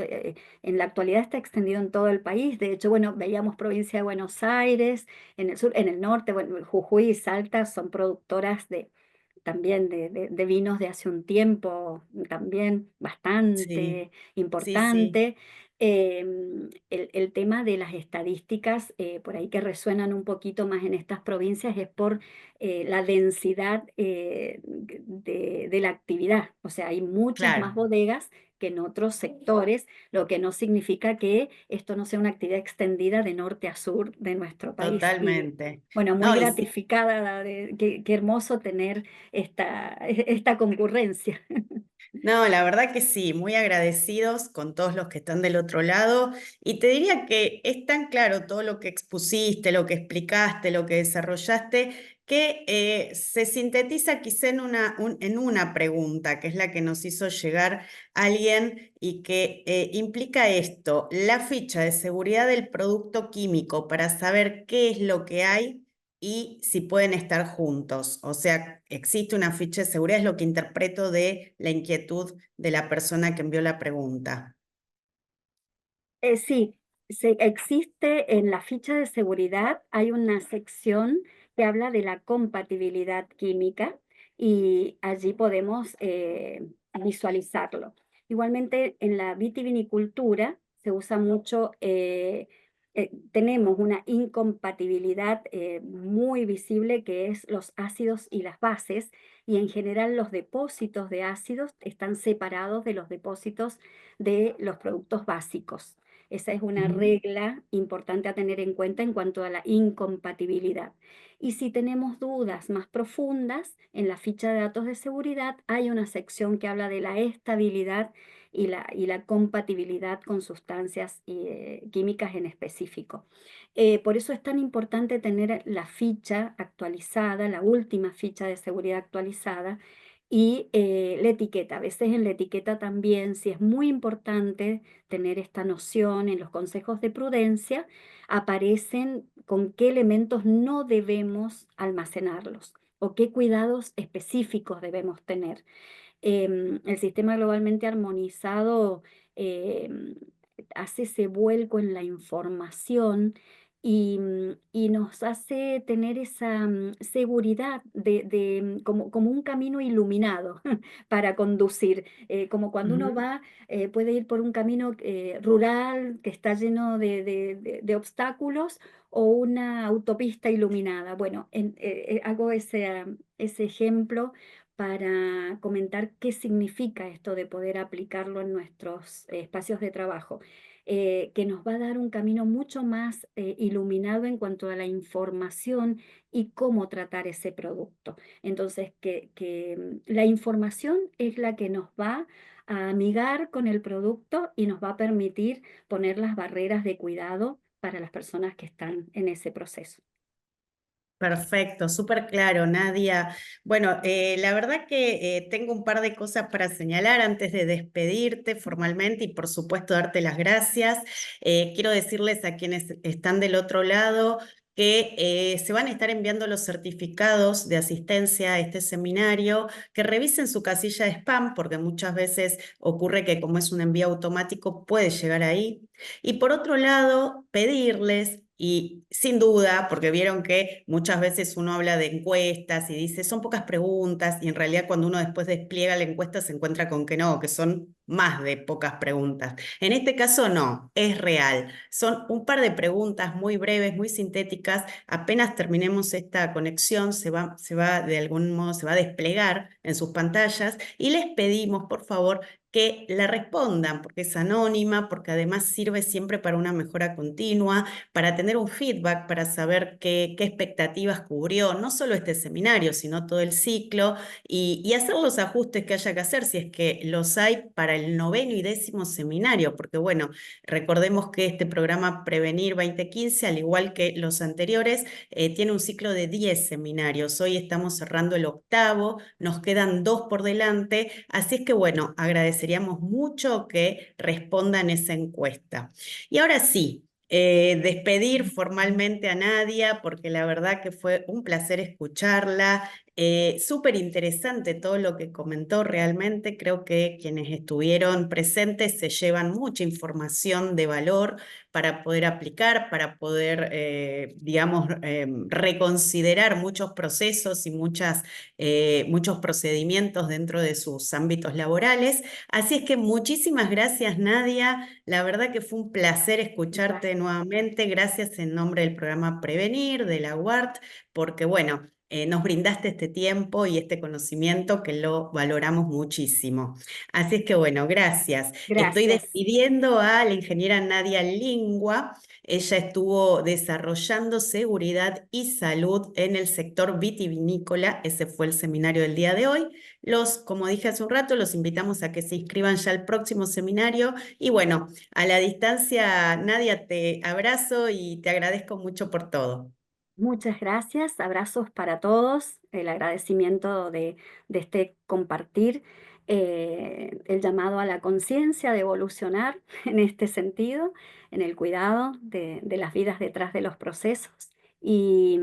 en la actualidad está extendido en todo el país. De hecho, bueno, veíamos provincia de Buenos Aires, en el sur, en el norte, bueno, Jujuy y Salta son productoras también de vinos de hace un tiempo, también Sí, bastante sí, sí, importante. El tema de las estadísticas, por ahí que resuenan un poquito más en estas provincias, es por la densidad de la actividad. O sea, hay muchas más claro, bodegas que en otros sectores, lo que no significa que esto no sea una actividad extendida de norte a sur de nuestro país. Y totalmente. bueno, muy No, y sí. gratificada, qué hermoso tener esta concurrencia. No, la verdad que sí, muy agradecidos con todos los que están del otro lado. Y te diría que es tan claro todo lo que expusiste, lo que explicaste, lo que desarrollaste, que se sintetiza quizá en una pregunta, que es la que nos hizo llegar alguien y que implica esto: la ficha de seguridad del producto químico para saber qué es lo que hay y si pueden estar juntos. O sea, existe una ficha de seguridad, es lo que interpreto de la inquietud de la persona que envió la pregunta. Sí, existe en la ficha de seguridad, hay una sección que habla de la compatibilidad química y allí podemos visualizarlo. Igualmente en la vitivinicultura se usa mucho, tenemos una incompatibilidad muy visible que es los ácidos y las bases y en general los depósitos de ácidos están separados de los depósitos de los productos básicos. Esa es una Ujú. regla importante a tener en cuenta en cuanto a la incompatibilidad. Y si tenemos dudas más profundas, en la ficha de datos de seguridad hay una sección que habla de la estabilidad y la compatibilidad con sustancias químicas en específico. Por eso es tan importante tener la ficha actualizada, la última ficha de seguridad actualizada, y la etiqueta. A veces en la etiqueta también, si es muy importante tener esta noción en los consejos de prudencia, aparecen con qué elementos no debemos almacenarlos o qué cuidados específicos debemos tener. El sistema globalmente armonizado em, hace ese vuelco en la información y nos hace tener esa seguridad como un camino iluminado para conducir, como cuando uno Ujú. va, puede ir por un camino rural que está lleno de obstáculos o una autopista iluminada. Bueno, hago ese ejemplo para comentar qué significa esto de poder aplicarlo en nuestros espacios de trabajo, que nos va a dar un camino mucho más iluminado en cuanto a la información y cómo tratar ese producto. Entonces, la información es la que nos va a amigar con el producto y nos va a permitir poner las barreras de cuidado para las personas que están en ese proceso. Perfecto, súper claro, Nadia. Bueno, la verdad que tengo un par de cosas para señalar antes de despedirte formalmente y por supuesto darte las gracias. Quiero decirles a quienes están del otro lado que se van a estar enviando los certificados de asistencia a este seminario, que revisen su casilla de spam, porque muchas veces ocurre que como es un envío automático puede llegar ahí. Y por otro lado, pedirles, y sin duda, porque vieron que muchas veces uno habla de encuestas y dice, son pocas preguntas, y en realidad cuando uno después despliega la encuesta se encuentra con que no, que son más de pocas preguntas. En este caso no, es real. Son un par de preguntas muy breves, muy sintéticas. Apenas terminemos esta conexión, se va de algún modo, se va a desplegar en sus pantallas y les pedimos, por favor, que la respondan, porque es anónima, porque además sirve siempre para una mejora continua, para tener un feedback, para saber qué expectativas cubrió, no solo este seminario, sino todo el ciclo, y hacer los ajustes que haya que hacer, si es que los hay para el 9º y 10º seminario, porque bueno, recordemos que este programa Prevenir 2015, al igual que los anteriores, tiene un ciclo de 10 seminarios. Hoy estamos cerrando el 8º, nos quedan 2 por delante, así es que bueno, agradeceríamos mucho que respondan esa encuesta. Y ahora sí, despedir formalmente a Nadia, porque la verdad que fue un placer escucharla. Súper interesante todo lo que comentó realmente. Creo que quienes estuvieron presentes se llevan mucha información de valor para poder aplicar, para poder, digamos, reconsiderar muchos procesos y muchos procedimientos dentro de sus ámbitos laborales. Así es que muchísimas gracias, Nadia. La verdad que fue un placer escucharte Gracias. nuevamente. Gracias en nombre del programa Prevenir, de la UART, porque bueno, nos brindaste este tiempo y este conocimiento que lo valoramos muchísimo. Así es que bueno, gracias. Estoy Gracias. despidiendo a la ingeniera Nadia Lingua. Ella estuvo desarrollando seguridad y salud en el sector vitivinícola. Ese fue el seminario del día de hoy. Como dije hace un rato, los invitamos a que se inscriban ya al próximo seminario. Y bueno, a la distancia, Nadia, te abrazo y te agradezco mucho por todo. Muchas gracias, abrazos para todos, el agradecimiento de este compartir, el llamado a la conciencia de evolucionar en este sentido, en el cuidado de las vidas detrás de los procesos. Y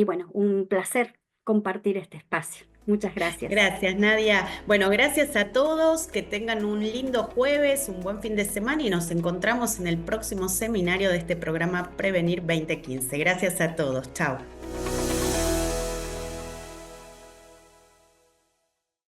bueno, un placer compartir este espacio. Muchas gracias. Gracias, Nadia. Bueno, gracias a todos, que tengan un lindo jueves, un buen fin de semana y nos encontramos en el próximo seminario de este programa Prevenir 2015. Gracias a todos. Chao.